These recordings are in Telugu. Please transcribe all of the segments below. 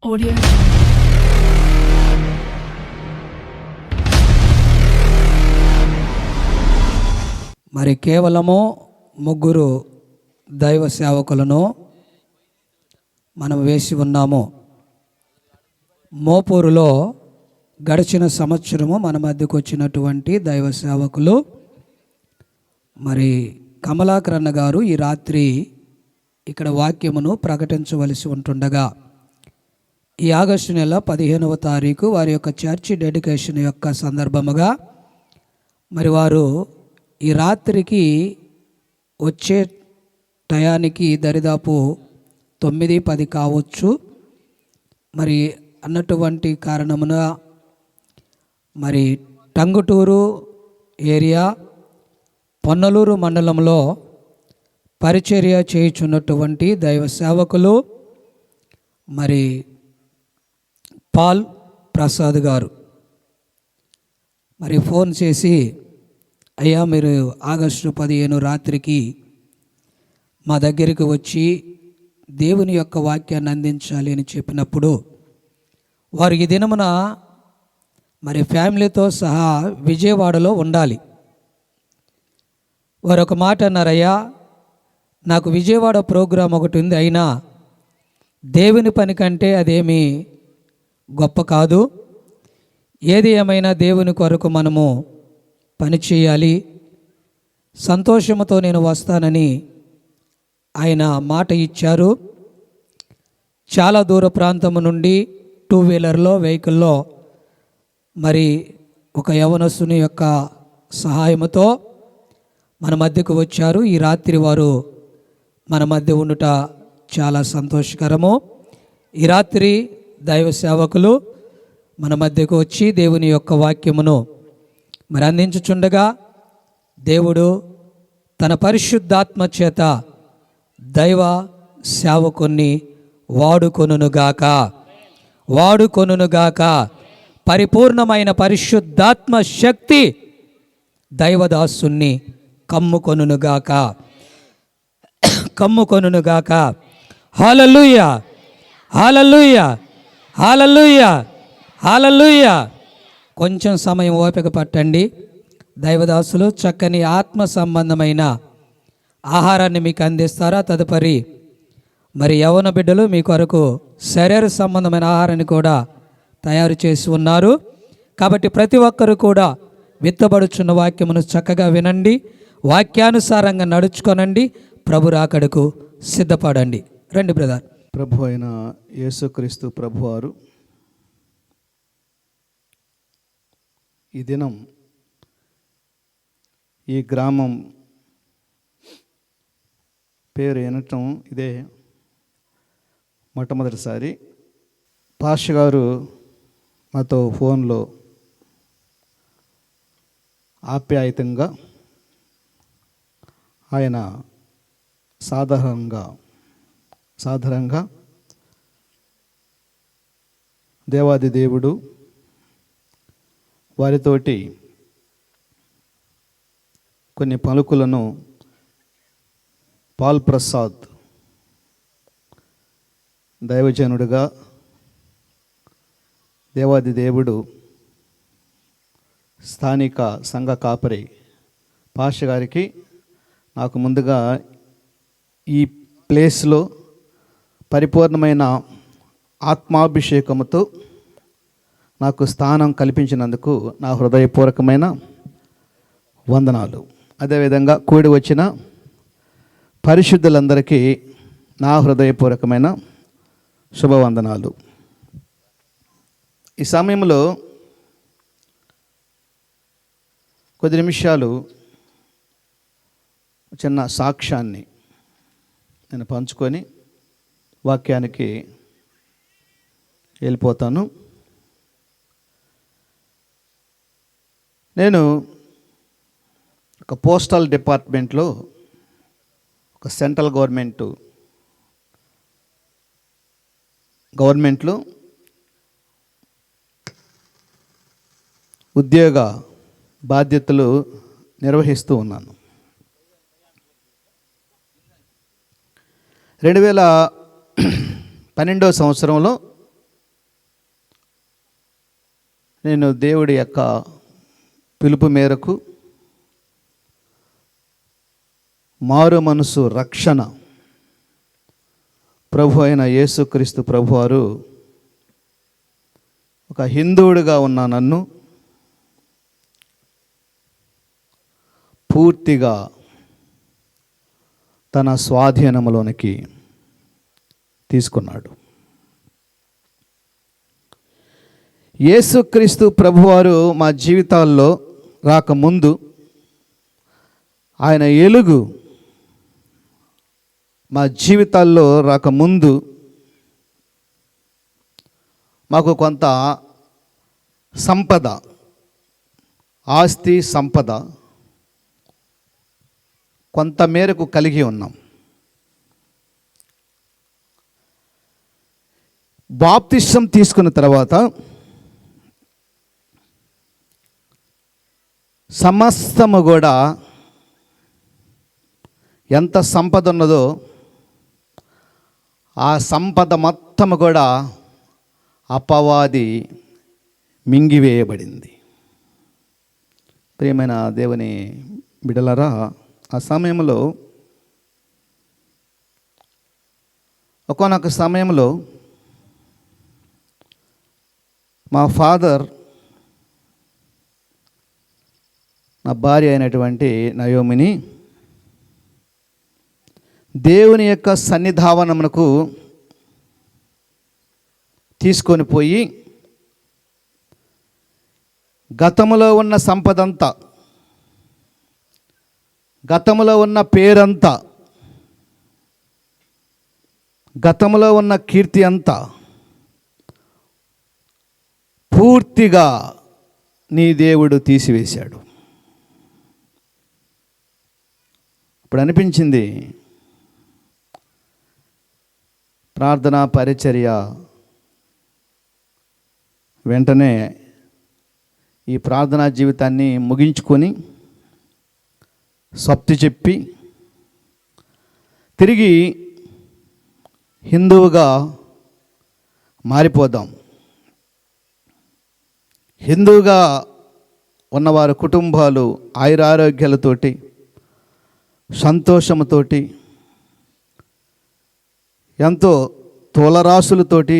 Audio. మరి కేవలము ముగ్గురు దైవ సేవకులను మనం వేసి ఉన్నాము. మోపూరులో గడిచిన సంవత్సరము మన మధ్యకు వచ్చినటువంటి దైవ సేవకులు మరి కమలాకరణ గారు ఈ రాత్రి ఇక్కడ వాక్యమును ప్రకటించవలసి ఉంటుండగా ఈ ఆగస్టు నెల 15వ తారీఖు వారి యొక్క చర్చి డెడికేషన్ యొక్క సందర్భముగా మరి వారు ఈ రాత్రికి వచ్చే టయానికి దరిదాపు 9-10 కావచ్చు. మరి అన్నటువంటి కారణమున మరి టంగుటూరు ఏరియా పొన్నలూరు మండలంలో పరిచర్య చేయుచున్నటువంటి దైవ సేవకులు మరి పాల్ ప్రసాద్ గారు మరి ఫోన్ చేసి, అయ్యా మీరు ఆగస్టు 15 రాత్రికి మా దగ్గరికి వచ్చి దేవుని యొక్క వాక్యాన్ని అందించాలి అని చెప్పినప్పుడు వారు ఈ దినమున మరి ఫ్యామిలీతో సహా విజయవాడలో ఉండాలి. వారు ఒక మాట అన్నారయ్యా, నాకు విజయవాడ ప్రోగ్రాం ఒకటి ఉంది, అయినా దేవుని పని కంటే అదేమీ గొప్ప కాదు. ఏది ఏమైనా దేవుని కొరకు మనము పని చేయాలి, సంతోషంతో నేను వస్తానని ఆయన మాట ఇచ్చారు. చాలా దూర ప్రాంతము నుండి 2 వీలర్లో వెహికల్లో మరి ఒక యవనస్తుని యొక్క సహాయముతో మన మధ్యకు వచ్చారు. ఈ రాత్రి వారు మన మధ్య ఉండుట చాలా సంతోషకరము. ఈ రాత్రి దైవ సేవకులు మన మధ్యకు వచ్చి దేవుని యొక్క వాక్యమును మరి అందించుచుండగా దేవుడు తన పరిశుద్ధాత్మ చేత దైవ సేవకుని వాడుకొనుగాక. పరిపూర్ణమైన పరిశుద్ధాత్మ శక్తి దైవదాసుని కమ్ముకొనుగాక. హల్లెలూయా, హల్లెలూయా, హల్లెలూయా, హల్లెలూయా. కొంచెం సమయం ఓపిక పట్టండి. దైవదాసులు చక్కని ఆత్మ సంబంధమైన ఆహారాన్ని మీకు అందిస్తారా? తదుపరి మరి యవ్వన బిడ్డలు మీ కొరకు శరీర సంబంధమైన ఆహారాన్ని కూడా తయారు చేసి ఉన్నారు. కాబట్టి ప్రతి ఒక్కరు కూడా విత్తబడుచున్న వాక్యమును చక్కగా వినండి, వాక్యానుసారంగా నడుచుకొనండి, ప్రభు రాకడకు సిద్ధపడండి. రండి బ్రదర్. ప్రభు అయిన యేసుక్రీస్తు ప్రభువారు ఈ దినం ఈ గ్రామం పేరు వినటం ఇదే మొట్టమొదటిసారి. పాష గారు మాతో ఫోన్లో ఆప్యాయతంగా ఆయన సాధారణంగా దేవాది దేవుడు వారితోటి కొన్ని పలుకులను పాల్ ప్రసాద్ దైవజనుడిగా దేవాది దేవుడు స్థానిక సంఘ కాపరి పాష గారికి నాకు ముందుగా ఈ ప్లేస్లో పరిపూర్ణమైన ఆత్మాభిషేకముతో నాకు స్థానం కల్పించినందుకు నా హృదయపూర్వకమైన వందనాలు. అదేవిధంగా కూడి వచ్చిన పరిశుద్ధులందరికీ నా హృదయపూర్వకమైన శుభవందనాలు. ఈ సమయంలో కొద్ది నిమిషాలు చిన్న సాక్ష్యాన్ని నేను పంచుకొని వాక్యానికి వెళ్ళిపోతాను. నేను ఒక పోస్టల్ డిపార్ట్మెంట్లో ఒక సెంట్రల్ గవర్నమెంట్లో ఉద్యోగ బాధ్యతలు నిర్వహిస్తూ ఉన్నాను. 2012వ సంవత్సరంలో నేను దేవుడి యొక్క పిలుపు మేరకు మారు మనసు రక్షణ ప్రభు అయిన యేసుక్రీస్తు ప్రభువారు ఒక హిందువుడిగా ఉన్న నన్ను పూర్తిగా తన స్వాధీనంలోనికి తీసుకున్నాడు. యేసుక్రీస్తు ప్రభువారు మా జీవితాల్లో రాకముందు ఆయన ఎలుగు మా జీవితాల్లో రాకముందు మాకు కొంత సంపద, ఆస్తి సంపద కొంత మేరకు కలిగి ఉన్నాం. బాప్తిసం తీసుకున్న తర్వాత సమస్తము కూడా ఎంత సంపద ఉన్నదో ఆ సంపద మొత్తము కూడా అపవాది మింగివేయబడింది. ప్రియమైన దేవుని బిడ్డలారా, ఆ సమయంలో ఒకానొక సమయంలో మా ఫాదర్ నా భార్య అయినటువంటి నయోమిని దేవుని యొక్క సన్నిధానమునకు తీసుకొని పోయి గతములో ఉన్న సంపదంతా, గతములో ఉన్న పేరంతా, గతములో ఉన్న కీర్తి అంతా పూర్తిగా నీ దేవుడు తీసివేశాడు. ఇప్పుడు అనిపించింది, ప్రార్థనా పరిచర్య వెంటనే ఈ ప్రార్థనా జీవితాన్ని ముగించుకొని స్వప్తి చెప్పి తిరిగి హిందువుగా మారిపోదాం. హిందువుగా ఉన్నవారి కుటుంబాలు ఆయురారోగ్యాలతోటి సంతోషముతోటి ఎంతో తోలరాసులతోటి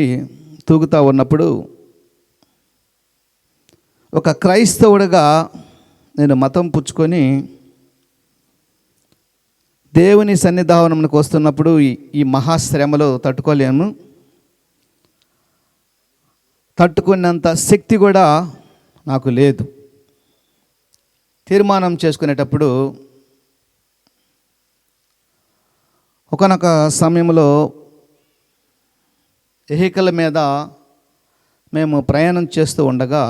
తూగుతూ ఉన్నప్పుడు ఒక క్రైస్తవుడిగా నేను మతం పుచ్చుకొని దేవుని సన్నిధానంకి వస్తున్నప్పుడు ఈ మహాశ్రమలో తట్టుకోలేము. తట్టుకున్నంత శక్తి కూడా నాకు లేదు. తీర్మానం చేసుకునేటప్పుడు ఒకానొక సమయంలో వెహికల్ మీద మేము ప్రయాణం చేస్తూ ఉండగా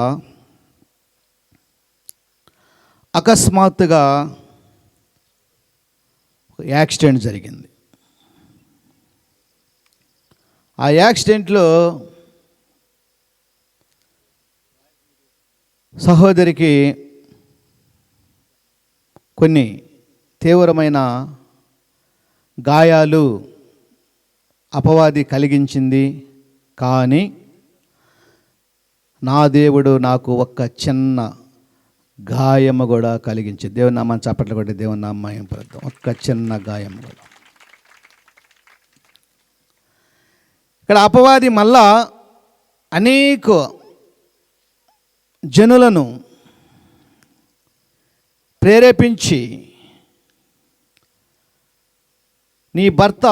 అకస్మాత్తుగా యాక్సిడెంట్ జరిగింది. ఆ యాక్సిడెంట్లో సహోదరికి కొన్ని తీవ్రమైన గాయాలు అపవాది కలిగించింది. కానీ నా దేవుడు నాకు ఒక్క చిన్న గాయము కూడా కలిగించింది. దేవుని నామాన్ని చప్పట్లు కొట్టి దేవుని నామం పడతాం. ఒక్క చిన్న గాయం కూడా. ఇక్కడ అపవాది మళ్ళా అనేక జనులను ప్రేరేపించి నీ భర్త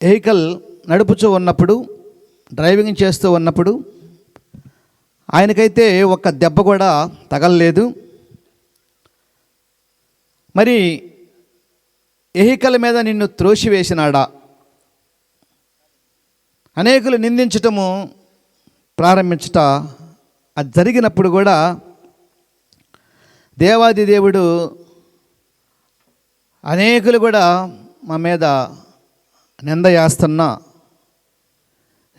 వెహికల్ నడుపుతూ ఉన్నప్పుడు, డ్రైవింగ్ చేస్తూ ఉన్నప్పుడు ఆయనకైతే ఒక్క దెబ్బ కూడా తగలలేదు. మరి వెహికల్ మీద నిన్ను త్రోసివేసినాడా? అనేకులు నిందించటము ప్రారంభించట అది జరిగినప్పుడు కూడా దేవాది దేవుడు అనేకులు కూడా మా మీద నింద చేస్తున్నా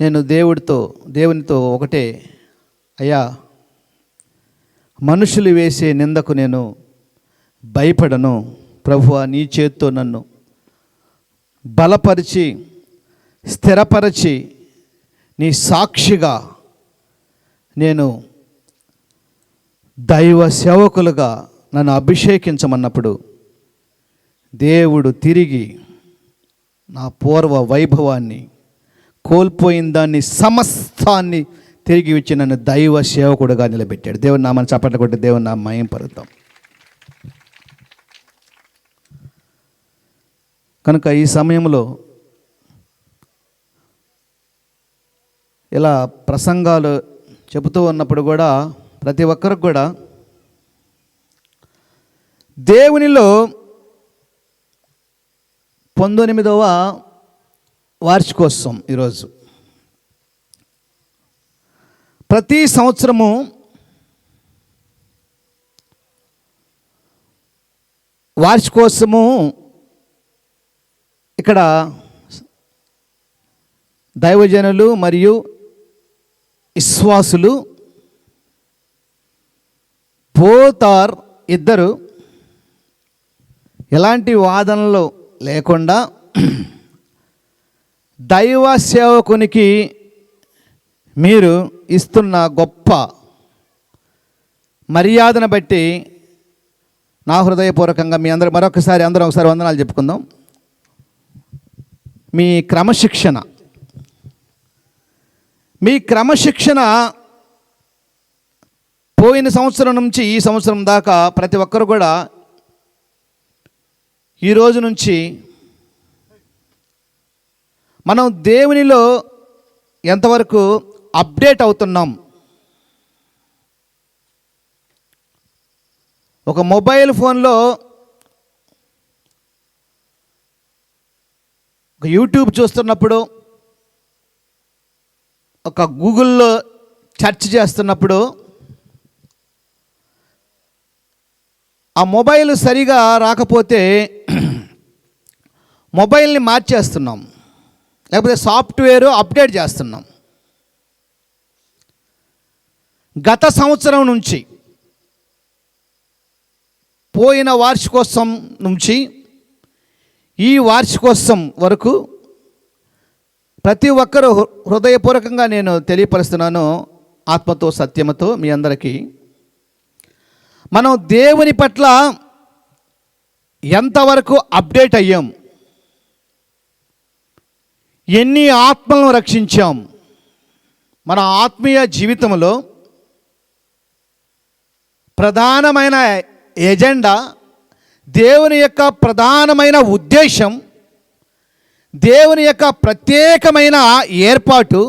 నేను దేవునితో ఒకటే, అయ్యా, మనుషులు వేసే నిందకు నేను భయపడను. ప్రభువా, నీ చేత్తో నన్ను బలపరిచి స్థిరపరిచి నీ సాక్షిగా నేను దైవ సేవకులుగా నన్ను అభిషేకించమన్నప్పుడు దేవుడు తిరిగి నా పూర్వ వైభవాన్ని, కోల్పోయిన దాన్ని సమస్తాన్ని తిరిగి ఇచ్చి నన్ను దైవ సేవకుడుగా నిలబెట్టాడు. దేవుని నామాన్ని చప్పట్లు కొట్టి దేవుని నామ మహిమ పరుద్దాం. కనుక ఈ సమయంలో ఇలా ప్రసంగాలు చెబుతూ ఉన్నప్పుడు కూడా ప్రతి ఒక్కరికి కూడా దేవునిలో 19వ వార్షికోత్సవం ఈరోజు. ప్రతి సంవత్సరము వార్షికోత్సవము ఇక్కడ దైవజనులు మరియు విశ్వాసులు పోతార్ ఇద్దరు ఎలాంటి వాదనలు లేకుండా దైవ సేవకునికి మీరు ఇస్తున్న గొప్ప మర్యాదను బట్టి నా హృదయపూర్వకంగా మీ అందరూ మరొకసారి ఒకసారి వందనాలు చెప్పుకుందాం. మీ క్రమశిక్షణ పోయిన సంవత్సరం నుంచి ఈ సంవత్సరం దాకా ప్రతి ఒక్కరు కూడా ఈ రోజు నుంచి మనం దేవునిలో ఎంతవరకు అప్డేట్ అవుతున్నాం. ఒక మొబైల్ ఫోన్లో ఒక యూట్యూబ్ చూస్తున్నప్పుడు, ఒక గూగుల్లో సెర్చ్ చేస్తున్నప్పుడు ఆ మొబైల్ సరిగా రాకపోతే మొబైల్ని మార్చేస్తున్నాం, లేకపోతే సాఫ్ట్వేర్ అప్డేట్ చేస్తున్నాం. గత సంవత్సరం నుంచి పోయిన వార్షికోత్సవం నుంచి ఈ వార్షికోత్సవం వరకు ప్రతి ఒక్కరూ హృదయపూర్వకంగా నేను తెలియపరుస్తున్నాను, ఆత్మతో సత్యముతో మీ అందరికీ. మనం దేవుని పట్ల ఎంతవరకు అప్డేట్ అయ్యాం, ఎన్ని ఆత్మలను రక్షించాం, మన ఆత్మీయ జీవితంలో ప్రధానమైన ఎజెండా, దేవుని యొక్క ప్రధానమైన ఉద్దేశం, దేవుని యొక్క ప్రత్యేకమైన ఏర్పాటు,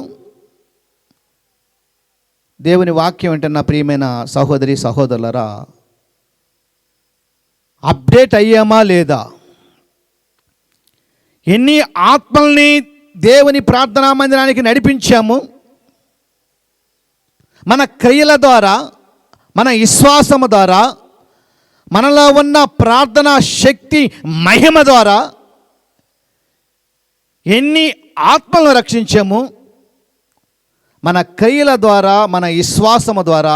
దేవుని వాక్యం అంటే నా ప్రియమైన సహోదరి సహోదరులరా, అప్డేట్ అయ్యామా లేదా? ఎన్ని ఆత్మల్ని దేవుని ప్రార్థనా మందిరానికి నడిపించాము? మన క్రియల ద్వారా, మన విశ్వాసము ద్వారా, మనలో ఉన్న ప్రార్థనా శక్తి మహిమ ద్వారా ఎన్ని ఆత్మలను రక్షించాము? మన క్రియల ద్వారా, మన విశ్వాసము ద్వారా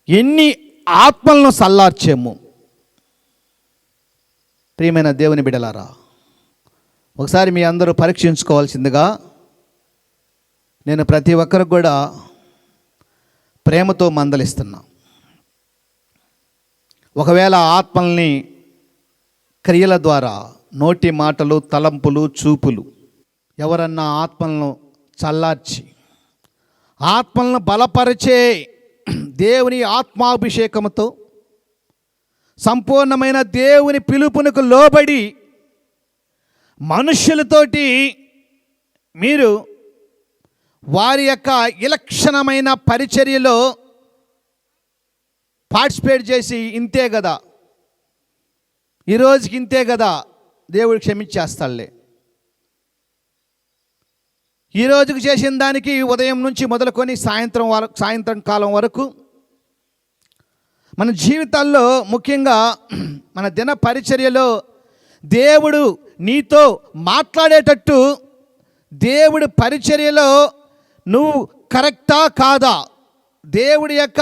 ఎన్ని ఆత్మలను సల్లార్చాము? ప్రియమైన దేవుని బిడ్డలారా, ఒకసారి మీ అందరూ పరీక్షించుకోవాల్సిందిగా నేను ప్రతి ఒక్కరికి కూడా ప్రేమతో మందలిస్తున్నా. ఒకవేళ ఆత్మల్ని క్రియల ద్వారా, నోటి మాటలు, తలంపులు, చూపులు ఎవరన్నా ఆత్మలను చల్లార్చి ఆత్మలను బలపరిచే దేవుని ఆత్మాభిషేకముతో సంపూర్ణమైన దేవుని పిలుపునకు లోబడి మనుష్యులతోటి మీరు వారి యొక్క విలక్షణమైన పరిచర్యలో పార్టిసిపేట్ చేసి ఇంతే కదా, ఈరోజుకి ఇంతే కదా, దేవుడు క్షమించేస్తాడులే. ఈ రోజుకు చేసిన దానికి ఉదయం నుంచి మొదలుకొని సాయంత్రం కాలం వరకు మన జీవితాల్లో, ముఖ్యంగా మన దిన పరిచర్యలో దేవుడు నీతో మాట్లాడేటట్టు, దేవుడి పరిచర్యలో నువ్వు కరెక్టా కాదా, దేవుడి యొక్క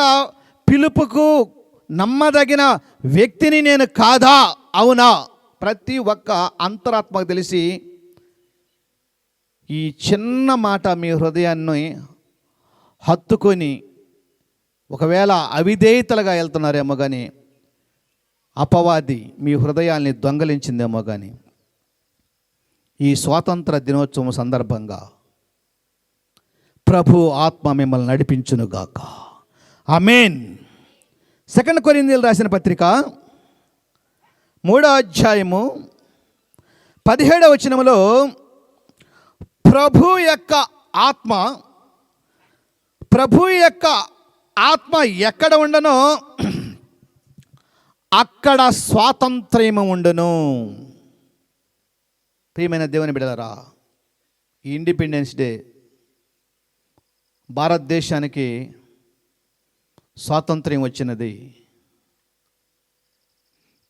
పిలుపుకు నమ్మదగిన వ్యక్తిని నేను కాదా, అవునా, ప్రతి ఒక్క అంతరాత్మకు తెలిసి ఈ చిన్న మాట మీ హృదయాన్ని హత్తుకొని ఒకవేళ అవిధేయతలుగా వెళ్తున్నారేమో కానీ అపవాది మీ హృదయాల్ని దొంగలించిందేమో కానీ ఈ స్వాతంత్ర దినోత్సవం సందర్భంగా ప్రభు ఆత్మ మిమ్మల్ని నడిపించునుగాక. ఆమేన్. 2 కొరింథీయులు రాసిన పత్రిక 3వ అధ్యాయము 17వ వచనములో ప్రభు యొక్క ఆత్మ ఎక్కడ ఉండనో అక్కడ స్వాతంత్ర్యము ఉండును. ప్రియమైన దేవుని బిడ్డలారా, ఈ ఇండిపెండెన్స్ డే భారతదేశానికి స్వాతంత్ర్యం వచ్చినది.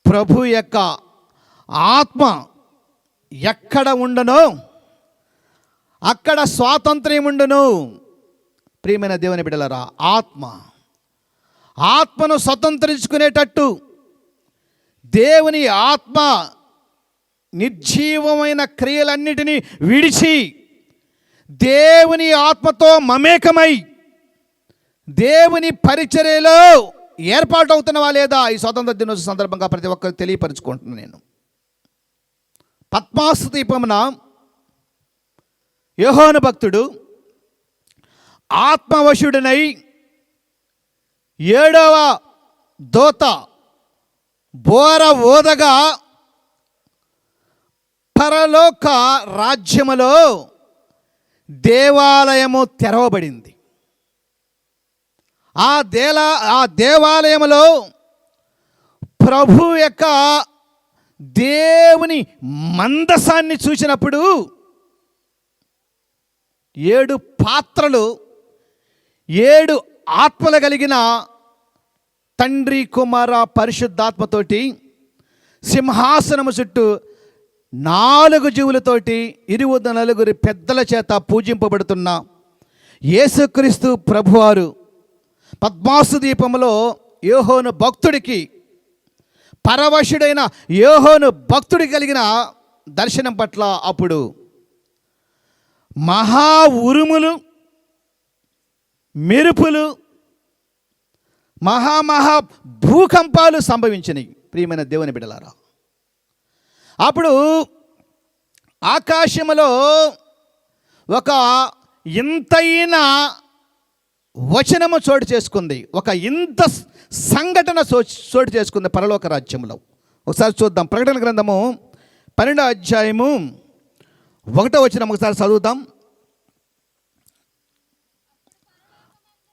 ప్రభు యొక్క ఆత్మ ఎక్కడ ఉండనో అక్కడ స్వాతంత్ర్యం ఉండును. ప్రియమైన దేవుని బిడ్డలారా, ఆత్మను స్వతంత్రించుకునేటట్టు దేవుని ఆత్మ నిర్జీవమైన క్రియలన్నిటినీ విడిచి దేవుని ఆత్మతో మమేకమై దేవుని పరిచర్యలో ఏర్పాటవుతున్నవా లేదా ఈ స్వాతంత్ర దినోత్సవ సందర్భంగా ప్రతి ఒక్కరు తెలియపరుచుకుంటున్నాను. నేను పద్మాసు దీపమున యోహాను భక్తుడు ఆత్మవశుడనై 7వ దూత బోర ఊదగా పరలోక రాజ్యములో దేవాలయము తెరవబడింది. ఆ దేవాలయములో ప్రభు యొక్క దేవుని మందసాన్ని చూసినప్పుడు 7 పాత్రలు 7 ఆత్మలు కలిగిన తండ్రి కుమార పరిశుద్ధాత్మతోటి సింహాసనము చుట్టూ 4 జీవులతోటి 24 పెద్దల చేత పూజింపబడుతున్న యేసుక్రీస్తు ప్రభువారు పద్మాసు దీపములో యోహాను భక్తుడికి, పరవశుడైన యోహాను భక్తుడికి కలిగిన దర్శనం పట్ల అప్పుడు మహా ఉరుములు, మెరుపులు, మహా భూకంపాలు సంభవించినాయి. ప్రియమైన దేవుని బిడ్డలారా, అప్పుడు ఆకాశములో ఒక ఇంతైన వచనము చోటు చేసుకుంది, ఒక ఇంత సంఘటన చోటు చేసుకుంది పరలోక రాజ్యంలో. ఒకసారి చూద్దాం. ప్రకటన గ్రంథము 12వ అధ్యాయము 1వ వచనం ఒకసారి చదువుదాం.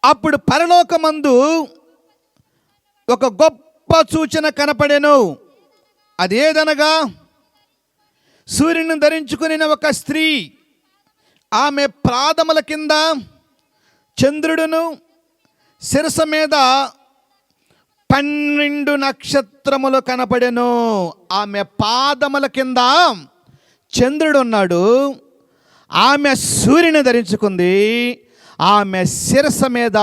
అప్పుడు పరలోకమందు ఒక గొప్ప సూచన కనపడెను. అదేదనగా సూర్యుని ధరించుకుని ఒక స్త్రీ, ఆమె పాదముల కింద చంద్రుడును, శిరస్సు మీద 12 నక్షత్రములు కనపడెను. ఆమె పాదముల కింద చంద్రుడు ఉన్నాడు. ఆమె సూర్యుని ధరించుకుంది. ఆమె శిరస్సు మీద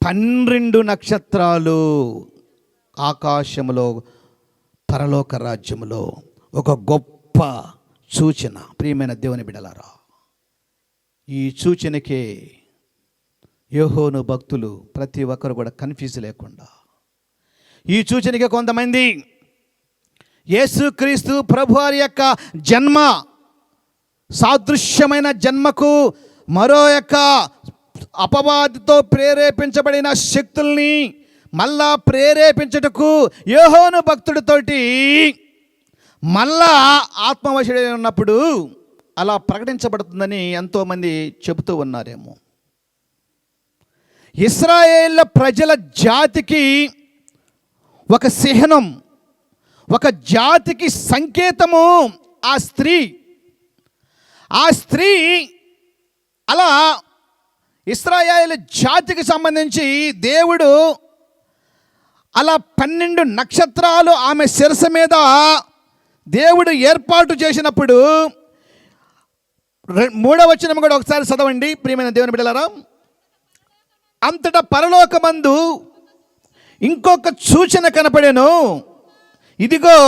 12 నక్షత్రాలు. ఆకాశములో పరలోక రాజ్యములో ఒక గొప్ప సూచన. ప్రియమైన దేవుని బిడ్డలారా, ఈ సూచనకే యోహాను భక్తులు ప్రతి ఒక్కరు కూడా కన్ఫ్యూజ్ లేకుండా, ఈ సూచనకి కొంతమంది యేసుక్రీస్తు ప్రభువారి యొక్క జన్మ, సాదృశ్యమైన జన్మకు మరో యొక్క అపవాదితో ప్రేరేపించబడిన శక్తుల్ని మళ్ళా ప్రేరేపించుటకు యోహాను భక్తుడితోటి మళ్ళా ఆత్మవశుడై ఉన్నప్పుడు అలా ప్రకటించబడుతుందని ఎంతోమంది చెబుతూ ఉన్నారేమో. ఇశ్రాయేళ్ల ప్రజల జాతికి ఒక చిహ్నం, ఒక జాతికి సంకేతము ఆ స్త్రీ. ఆ స్త్రీ అలా ఇశ్రాయేలు జాతికి సంబంధించి దేవుడు అలా 12 నక్షత్రాలు ఆమె శిరస్సు మీద దేవుడు ఏర్పాటు చేసినప్పుడు 3వ వచనం కూడా ఒకసారి చదవండి ప్రియమైన దేవుని బిడ్డలారా. అంతటా పరలోకమందు ఇంకొక సూచన కనపడెను. ఇదిగో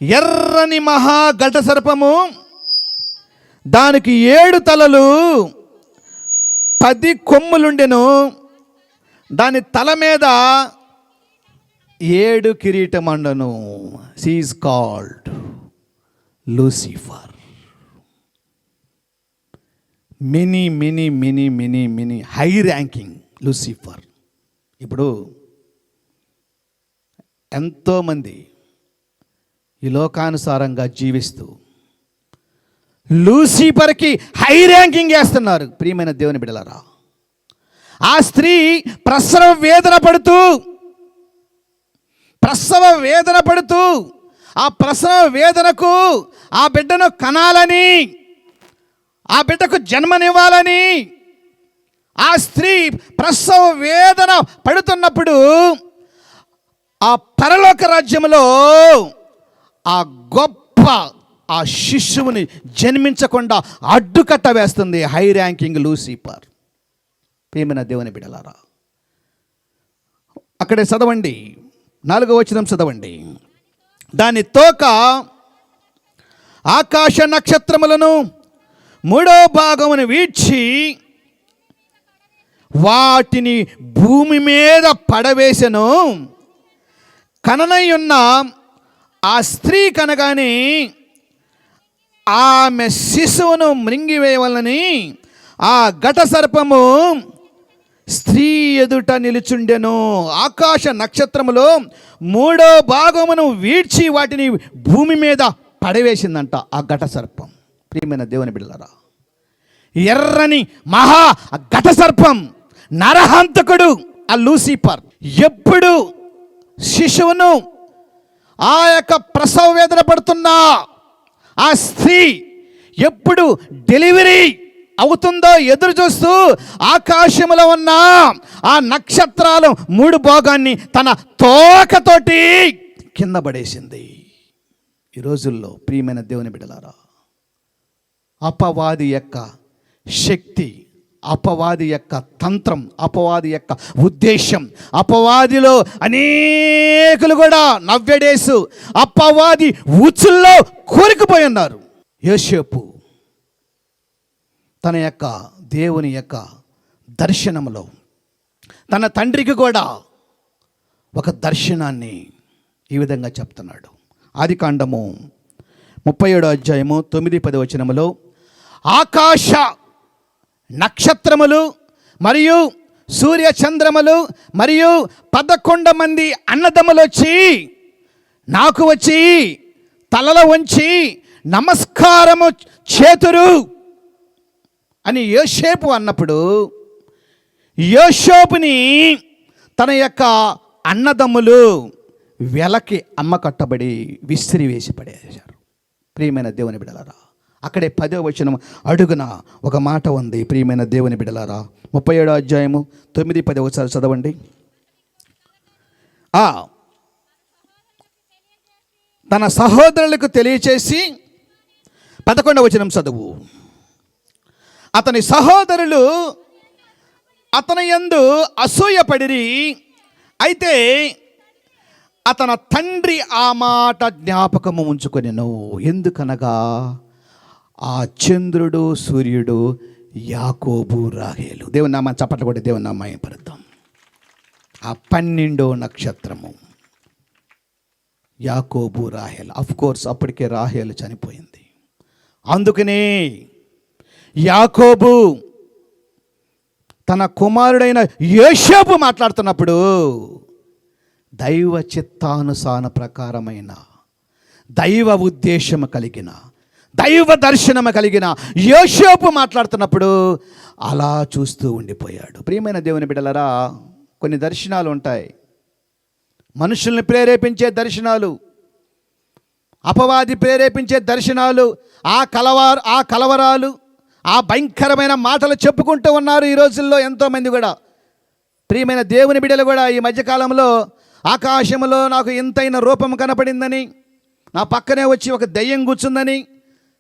ఎర్రని మహా ఘట సర్పము, దానికి 7 తలలు 10 కొమ్ములుండెను. దాని తల మీద 7 కిరీటమండను. She is called Lucifer. Mini high ranking Lucifer. ఇప్పుడు ఎంతోమంది ఈ లోకానుసారంగా జీవిస్తూ లూసిఫర్కి హై ర్యాంకింగ్ వేస్తున్నారు. ప్రియమైన దేవుని బిడ్డలారా, ఆ స్త్రీ ప్రసవ వేదన పడుతూ ఆ ప్రసవ వేదనకు ఆ బిడ్డను కనాలని, ఆ బిడ్డకు జన్మనివ్వాలని ఆ స్త్రీ ప్రసవ వేదన పడుతున్నప్పుడు ఆ పరలోక రాజ్యంలో ఆ గొప్ప ఆ శిశువుని జన్మించకుండా అడ్డుకట్ట వేస్తుంది హై ర్యాంకింగ్ లూసిఫర్. ప్రియమైన దేవుని బిడ్డలారా, అక్కడే చదవండి, 4వ వచనం చదవండి. దాని తోక ఆకాశ నక్షత్రములను 3వ భాగమును వీడ్చి వాటిని భూమి మీద పడవేసెను. కననయ్యున్న ఆ స్త్రీ కనగానే ఆమె శిశువును మృంగివేయవలని ఆ ఘట సర్పము స్త్రీ ఎదుట నిలుచుండెను. ఆకాశ నక్షత్రములో 3వ భాగమును వీడ్చి వాటిని భూమి మీద పడవేసిందంట ఆ ఘట సర్పం. ప్రియమైన దేవుని బిడ్డలారా, ఎర్రని మహా ఘట సర్పం, నరహంతకుడు ఆ లూసిఫర్ ఎప్పుడు శిశువును ఆ యొక్క ప్రసవ వేదన పడుతున్నా ఆ స్త్రీ ఎప్పుడు డెలివరీ అవుతుందో ఎదురు చూస్తూ ఆకాశంలో ఉన్న ఆ నక్షత్రాలు 3 భాగాన్ని తన తోకతోటి కింద పడేసింది. ఈ రోజుల్లో ప్రియమైన దేవుని బిడ్డలారా, అపవాది యొక్క శక్తి, అపవాది యొక్క తంత్రం, అపవాది యొక్క ఉద్దేశం, అపవాదిలో అనేకులు కూడా నవ్వెడేసు అపవాది ఉచ్చుల్లో కూరుకుపోయి ఉన్నారు. యోసేపు తన యొక్క దేవుని యొక్క దర్శనంలో తన తండ్రికి కూడా ఒక దర్శనాన్ని ఈ విధంగా చెప్తున్నాడు. ఆదికాండము 37వ అధ్యాయము 9-10 వచనములో ఆకాశ నక్షత్రములు మరియు సూర్య చంద్రములు మరియు 11 మంది అన్నదమ్ములు నాకు వచ్చి తలల వంచి నమస్కారము చేతురు అని యోసేపు అన్నప్పుడు యోసేపుని తన యొక్క అన్నదమ్ములు వెలకి అమ్మకట్టబడి విసిరివేసి పడేశారు. ప్రియమైన దేవుని బిడ్డలారా, అక్కడే 10వ వచనం అడుగున ఒక మాట ఉంది. ప్రియమైన దేవుని బిడ్డలారా, 37వ అధ్యాయము 9-10 ఒకసారి చదవండి. తన సహోదరులకు తెలియచేసి 11వ వచనం చదువు. అతని సహోదరులు అతని యందు అసూయపడిరి, అయితే అతని తండ్రి ఆ మాట జ్ఞాపకము ఉంచుకొనెను. ఎందుకనగా ఆ చంద్రుడు సూర్యుడు యాకోబు రాహేలు. దేవుని నామాన్ని చప్పట్లు కొట్టి దేవుని నామాన్ని పరుద్దాం. ఆ 12వ నక్షత్రము యాకోబు రాహేలు. ఆఫ్ కోర్స్ అప్పటికే రాహేలు చనిపోయింది. అందుకనే యాకోబు తన కుమారుడైన యోసేపు మాట్లాడుతున్నప్పుడు దైవ చిత్తానుసార ప్రకారమైన దైవ ఉద్దేశము కలిగిన దైవ దర్శనము కలిగిన యోసేపు మాట్లాడుతున్నప్పుడు అలా చూస్తూ ఉండిపోయాడు. ప్రియమైన దేవుని బిడ్డలారా, కొన్ని దర్శనాలు ఉంటాయి, మనుషుల్ని ప్రేరేపించే దర్శనాలు, అపవాది ప్రేరేపించే దర్శనాలు, ఆ కలవరాలు, ఆ భయంకరమైన మాటలు చెప్పుకుంటూ ఉన్నారు ఈ రోజుల్లో ఎంతోమంది కూడా. ప్రియమైన దేవుని బిడ్డలు కూడా ఈ మధ్యకాలంలో ఆకాశంలో నాకు ఎంతైన రూపం కనపడిందని, నా పక్కనే వచ్చి ఒక దెయ్యం కూర్చుందని,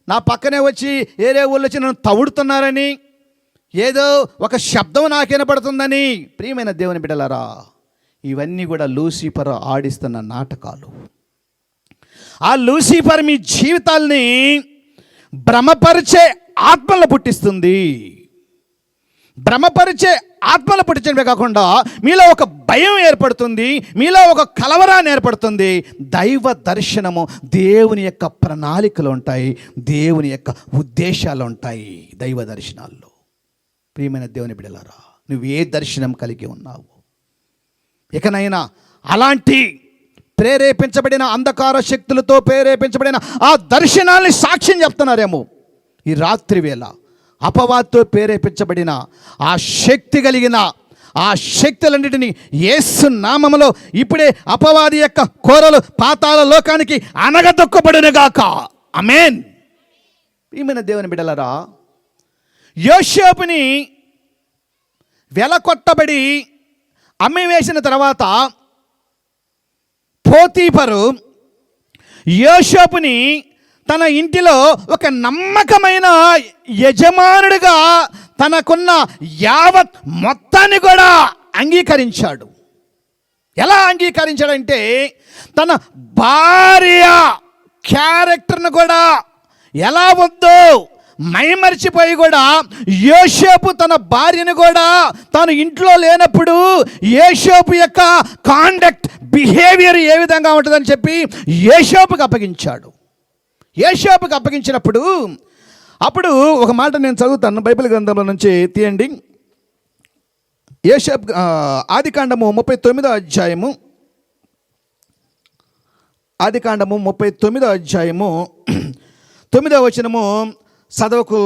నా పక్కనే వచ్చి ఏరే ఊళ్ళో వచ్చి నన్ను తవుడుతున్నారని, ఏదో ఒక శబ్దం నాకు వినపడుతుందని. ప్రియమైన దేవుని బిడ్డలారా, ఇవన్నీ కూడా లూసిఫర్ ఆడిస్తున్న నాటకాలు. ఆ లూసిఫర్ మీ జీవితాల్ని భ్రమపరిచే ఆత్మలను పుట్టిస్తుంది. భ్రమపరిచే ఆత్మలు పుట్టించడమే కాకుండా మీలో ఒక భయం ఏర్పడుతుంది, మీలో ఒక కలవరాన్ని ఏర్పడుతుంది. దైవ దర్శనము దేవుని యొక్క ప్రణాళికలు ఉంటాయి, దేవుని యొక్క ఉద్దేశాలు ఉంటాయి దైవ దర్శనాల్లో. ప్రియమైన దేవుని బిడ్డలారా, నువ్వు ఏ దర్శనం కలిగి ఉన్నావు? ఇకనైనా అలాంటి ప్రేరేపించబడిన అంధకార శక్తులతో ప్రేరేపించబడిన ఆ దర్శనాల్ని సాక్ష్యం చెప్తున్నారేమో ఈ రాత్రి వేళ. అపవాదితో ప్రేరేపించబడిన ఆ శక్తి కలిగిన ఆ శక్తులన్నిటినీ యేసు నామములో ఇప్పుడే అపవాది యొక్క కోరలు పాతాళ లోకానికి అనగదొక్కబడునుగాక. ఆమేన్. ఈమెన దేవుని బిడ్డలారా, యోసేపుని వెలకొట్టబడి అమ్మివేసిన తర్వాత పోతీఫరు యోసేపుని తన ఇంటిలో ఒక నమ్మకమైన యజమానుడిగా తనకున్న యావత్ మొత్తాన్ని కూడా అంగీకరించాడు. ఎలా అంగీకరించాడంటే తన భార్య క్యారెక్టర్ను కూడా ఎలా వద్దో మైమరిచిపోయి కూడా యోసేపు తన భార్యను కూడా తాను ఇంట్లో లేనప్పుడు యోసేపు యొక్క కాండక్ట్ బిహేవియర్ ఏ విధంగా ఉంటుందని చెప్పి యోసేపుకి అప్పగించాడు. యోసేపుకి అప్పగించినప్పుడు అప్పుడు ఒక మాట నేను చదువుతాను, బైబిల్ గ్రంథంలో నుంచి తీయండి. యోసేపు ఆదికాండము 39వ అధ్యాయము, ఆదికాండము 39వ అధ్యాయము 9వ వచనము చదవకు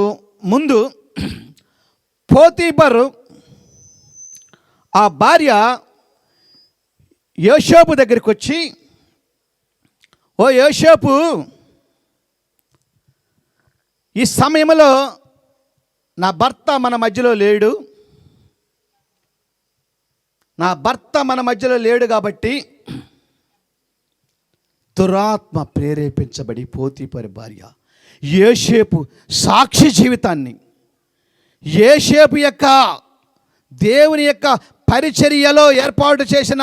ముందు పోతీఫరు ఆ భార్య యోసేపు దగ్గరికి వచ్చి, ఓ యోసేపు, ఈ సమయంలో నా భర్త మన మధ్యలో లేడు, నా భర్త మన మధ్యలో లేడు కాబట్టి దురాత్మ ప్రేరేపించబడి పోతీఫరు భార్య యోసేపు సాక్షి జీవితాన్ని, యోసేపు యొక్క దేవుని యొక్క పరిచర్యలో ఏర్పాటు చేసిన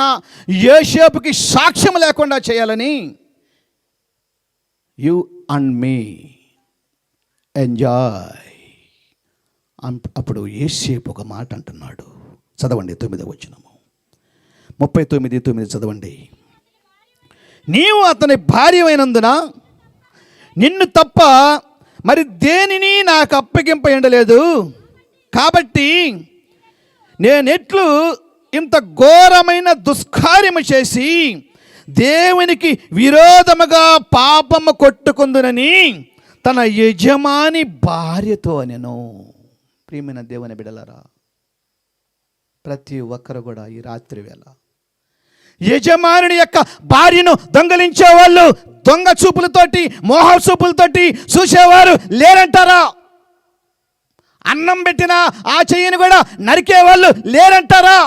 యోసేపుకి సాక్ష్యం లేకుండా చేయాలని యు అండ్ మీ ఎంజాయ్. అప్పుడు యోసేపు ఒక మాట అంటున్నాడు, చదవండి 9వ వచనము, 39:9 చదవండి. నీవు అతని భార్య అయినందున నిన్ను తప్ప మరి దేనిని నాకు అప్పగింప ఉండలేదు, కాబట్టి నేనెట్లు ఇంత ఘోరమైన దుష్కార్యము చేసి దేవునికి విరోధముగా పాపము కొట్టుకుందునని తన యజమాని భార్యతో అనెను. ప్రియమైన దేవుని బిడ్డలారా, ప్రతి ఒక్కరు కూడా ఈ రాత్రి వేళ యజమానుని యొక్క భార్యను దొంగలించే వాళ్ళు, దొంగ చూపులతోటి మోహ చూపులతోటి చూసేవారు లేరంటారా? అన్నం పెట్టిన ఆ చెయ్యిని కూడా నరికే వాళ్ళు లేరంటారా?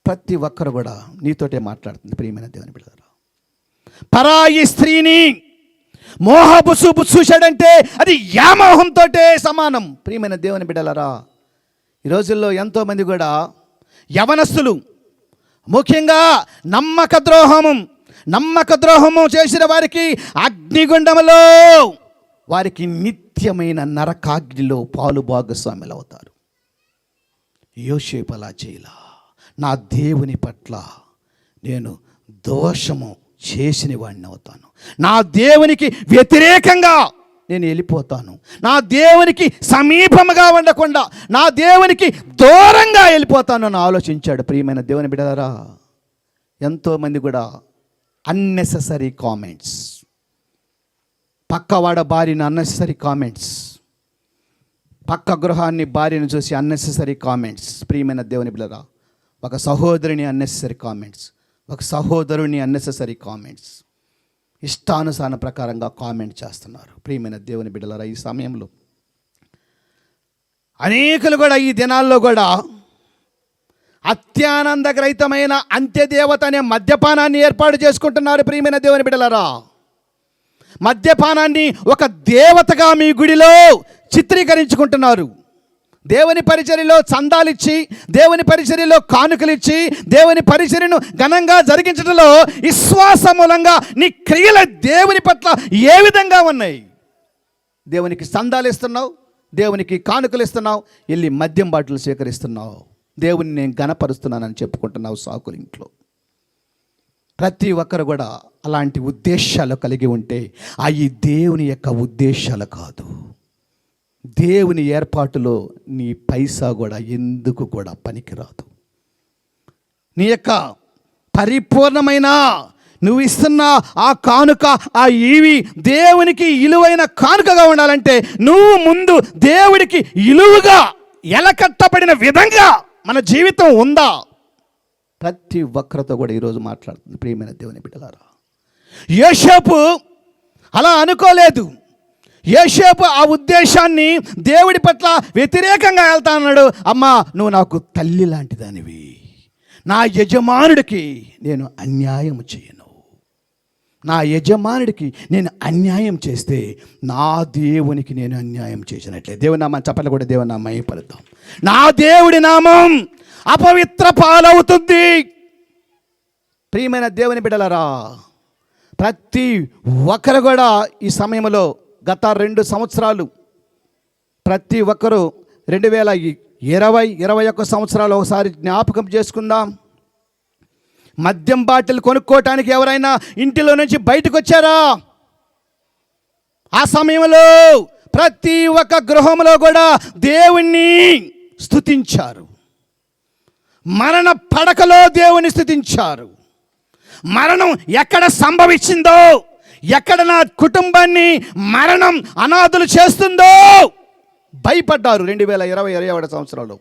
ప్రతి ఒక్కరు కూడా నీతోటే మాట్లాడుతుంది ప్రియమైన దేవుని బిడ్డలారా. పరాయి స్త్రీని మోహపు చూపు చూశాడంటే అది వ్యామోహంతో సమానం. ప్రియమైన దేవుని బిడ్డలారా, ఈ రోజుల్లో ఎంతోమంది కూడా యవనస్తులు ముఖ్యంగా నమ్మక ద్రోహము చేసిన వారికి అగ్నిగుండములో వారికి నిత్యమైన నరకాగ్నిలో పాలు భాగస్వాములు అవుతారు. యోసేపు అలా చేయలా. నా దేవుని పట్ల నేను దోషము చేసిన వాడిని అవుతాను, నా దేవునికి వ్యతిరేకంగా నేను వెళ్ళిపోతాను, నా దేవునికి సమీపముగా ఉండకుండా నా దేవునికి దూరంగా వెళ్ళిపోతాను అని ఆలోచించాడు. ప్రియమైన దేవుని బిడ్డలారా, ఎంతోమంది కూడా అన్నెసెసరీ కామెంట్స్, పక్కవాడ భార్యను అన్నెసెసరీ కామెంట్స్, పక్క గృహాన్ని భార్యను చూసి అన్నెసెసరీ కామెంట్స్. ప్రియమైన దేవుని బిడ్డలారా, ఒక సహోదరుని అన్నెసెసరీ కామెంట్స్, ఒక సహోదరుని అన్నెసెసరీ కామెంట్స్, ఇష్టానుసార ప్రకారంగా కామెంట్ చేస్తున్నారు. ప్రియమైన దేవుని బిడ్డలారా, ఈ సమయంలో అనేకులు కూడా ఈ దినాల్లో కూడా అత్యానందగ్రహితమైన అంత్యదేవత అనే మద్యపానాన్ని ఏర్పాటు చేసుకుంటున్నారు. ప్రియమైన దేవుని బిడ్డలారా, మద్యపానాన్ని ఒక దేవతగా మీ గుడిలో చిత్రీకరించుకుంటున్నారు. దేవుని పరిచర్యలో చందాలిచ్చి, దేవుని పరిచర్యలో కానుకలిచ్చి, దేవుని పరిచర్యను ఘనంగా జరిగించడంలో విశ్వాస మూలంగా నీ క్రియల దేవుని పట్ల ఏ విధంగా ఉన్నాయి? దేవునికి చందాలు ఇస్తున్నావు, దేవునికి కానుకలు ఇస్తున్నావు, వెళ్ళి మద్యం బాటిల్ స్వీకరిస్తున్నావు, దేవుని నేను గణపరుస్తున్నానని చెప్పుకుంటున్నావు సాకులు ఇంట్లో. ప్రతి ఒక్కరు కూడా అలాంటి ఉద్దేశాలు కలిగి ఉంటే అవి దేవుని యొక్క ఉద్దేశాలు కాదు. దేవుని ఏర్పాటులో నీ పైసా కూడా ఎందుకు కూడా పనికిరాదు. నీ యొక్క పరిపూర్ణమైన నువ్వు ఇస్తున్న ఆ కానుక, ఆ ఈవి దేవునికి ఇలువైన కానుకగా ఉండాలంటే నువ్వు ముందు దేవుడికి ఇలువుగా ఎలకట్టబడిన విధంగా మన జీవితం ఉందా? ప్రతి ఒక్కరితో కూడా ఈరోజు మాట్లాడుతుంది ప్రియమైన దేవుని బిడ్డలారా. యోసేపు అలా అనుకోలేదు. యోసేపు ఆ ఉద్దేశాన్ని దేవుడి పట్ల వ్యతిరేకంగా వెళ్తా అన్నాడు. అమ్మా, నువ్వు నాకు తల్లి లాంటిదానివి, నా యజమానుడికి నేను అన్యాయం చేయను. నా యజమానుడికి నేను అన్యాయం చేస్తే నా దేవునికి నేను అన్యాయం చేసినట్లే. దేవుని నామం చెప్పలు కూడా దేవుని నామం పలుకుతాం. నా దేవుడి నామం అపవిత్ర పాలవుతుంది. ప్రియమైన దేవుని బిడ్డలారా, ప్రతి ఒక్కరు కూడా ఈ సమయంలో గత 2 సంవత్సరాలు ప్రతి ఒక్కరూ 2020-21 సంవత్సరాలు ఒకసారి జ్ఞాపకం చేసుకుందాం. మద్యం బాటిల్ కొనుక్కోవటానికి ఎవరైనా ఇంటిలో నుంచి బయటకు వచ్చారా? ఆ సమయంలో ప్రతి ఒక్క గృహంలో కూడా దేవుణ్ణి స్తుతించారు. మరణ పడకలో దేవుని స్తుతించారు. మరణం ఎక్కడ సంభవించిందో, ఎక్కడ నా కుటుంబాన్ని మరణం అనాథులు చేస్తుందో భయపడ్డారు. 2020-21 సంవత్సరాలు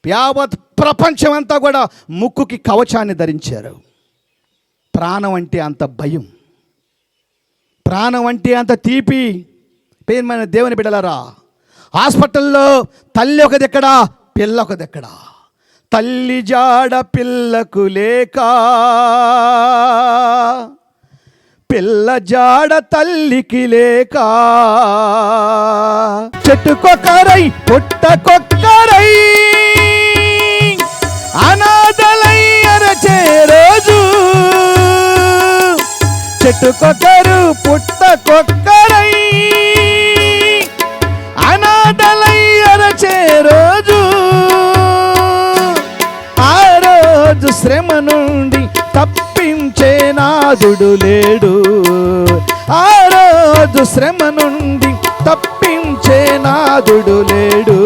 యావత్ ప్రపంచం అంతా కూడా ముక్కుకి కవచాన్ని ధరించారు. ప్రాణం అంటే అంత భయం, ప్రాణం అంటే అంత తీపి. పేరుమైన దేవుని బిడ్డలారా, హాస్పిటల్లో తల్లి ఒక దెక్కడ, పిల్ల ఒక దెక్కడ. తల్లి జాడ పిల్లకు లేక, పిల్ల జాడ తల్లికి లేక, చెట్టుకొక్కరై పుట్టకొక్కరై అనాథలై అరచే రోజు, చెట్టుకొక్కరు పుట్టకొక్కరై అనాథలై అరచే రోజు, ఆ రోజు శ్రమ నుండి తప్పించే నాదుడు లేడు, ఆ రోజు శ్రమ నుండి తప్పించే నాదుడు లేడు.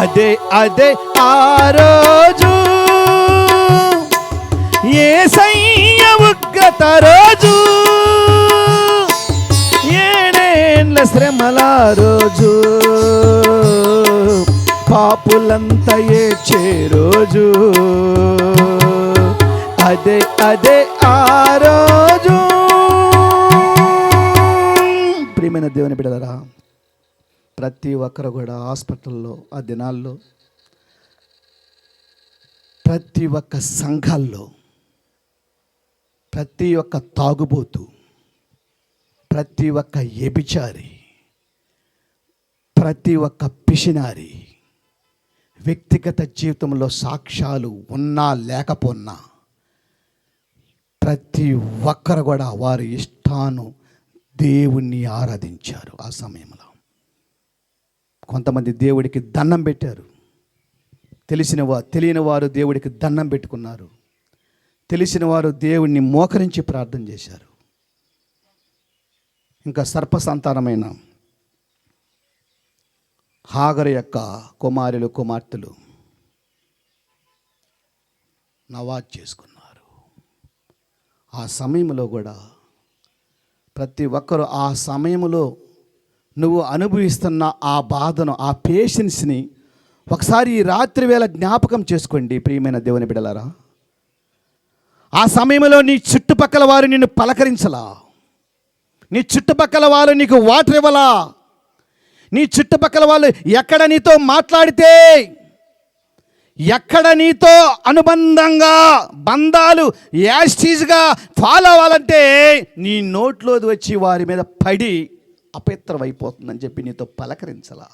అదే అదే ఆ రోజు యేసయ్య ఉగ్రత రోజు, 7 ఏండ్ల శ్రమల రోజు, పాపులంతా ఏడ్చే రోజు. అదే అదే ఆ రోజు. ప్రియమైన దేవుని బిడ్డలారా, ప్రతి ఒక్కరు కూడా హాస్పిటల్లో ఆ దినాల్లో, ప్రతి ఒక్క సంఘాల్లో, ప్రతి ఒక్క తాగుబోతు, ప్రతి ఒక్క వ్యభిచారి, ప్రతి ఒక్క పిసినారి వ్యక్తిగత జీవితంలో సాక్ష్యాలు ఉన్నా లేకపోన్నా ప్రతి ఒక్కరు కూడా వారి ఇష్టాను దేవుణ్ణి ఆరాధించారు. ఆ సమయంలో కొంతమంది దేవుడికి దండం పెట్టారు. తెలియని వారు దేవుడికి దండం పెట్టుకున్నారు. తెలిసిన వారు దేవుణ్ణి మోకరించి ప్రార్థన చేశారు. ఇంకా సర్పసంతానమైన హాగరు యొక్క కుమారులు కుమార్తెలు నవాజ్ చేసుకున్నారు. ఆ సమయంలో కూడా ప్రతి ఒక్కరూ ఆ సమయంలో నువ్వు అనుభవిస్తున్న ఆ బాధను, ఆ పేషెన్స్ని ఒకసారి ఈ రాత్రి వేళ జ్ఞాపకం చేసుకోండి ప్రియమైన దేవుని బిడ్డలారా. ఆ సమయంలో నీ చుట్టుపక్కల వారు నిన్ను పలకరించలా, నీ చుట్టుపక్కల వారు నీకు వాటర్ ఇవ్వలా, నీ చుట్టుపక్కల వాళ్ళు ఎక్కడ నీతో మాట్లాడితే, ఎక్కడ నీతో అనుబంధంగా బంధాలు యాస్టీజ్గా ఫాలో అవ్వాలంటే నీ నోట్లోది వచ్చి వారి మీద పడి అపవిత్రం అయిపోతుందని చెప్పి నీతో పలకరించలా.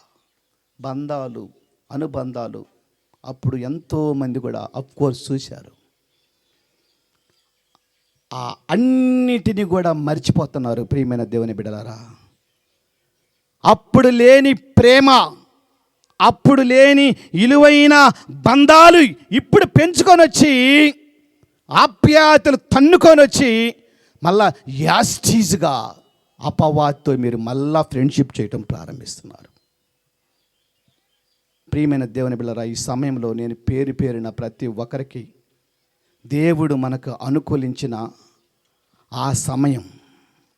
బంధాలు, అనుబంధాలు అప్పుడు ఎంతోమంది కూడా అఫ్కోర్స్ చూశారు. ఆ అన్నిటినీ కూడా మర్చిపోతున్నారు ప్రియమైన దేవుని బిడ్డలారా. అప్పుడు లేని ప్రేమ, అప్పుడు లేని విలువైన బంధాలు ఇప్పుడు పెంచుకొని వచ్చి, ఆప్యాయతలు తన్నుకొని వచ్చి మళ్ళా యాస్టీజ్గా అపవాదితో మీరు మళ్ళా ఫ్రెండ్షిప్ చేయటం ప్రారంభిస్తున్నారు. ప్రియమైన దేవుని బిడ్డలారా, ఈ సమయంలో నేను పేరు పేరిన ప్రతి ఒక్కరికి దేవుడు మనకు అనుకూలించిన ఆ సమయం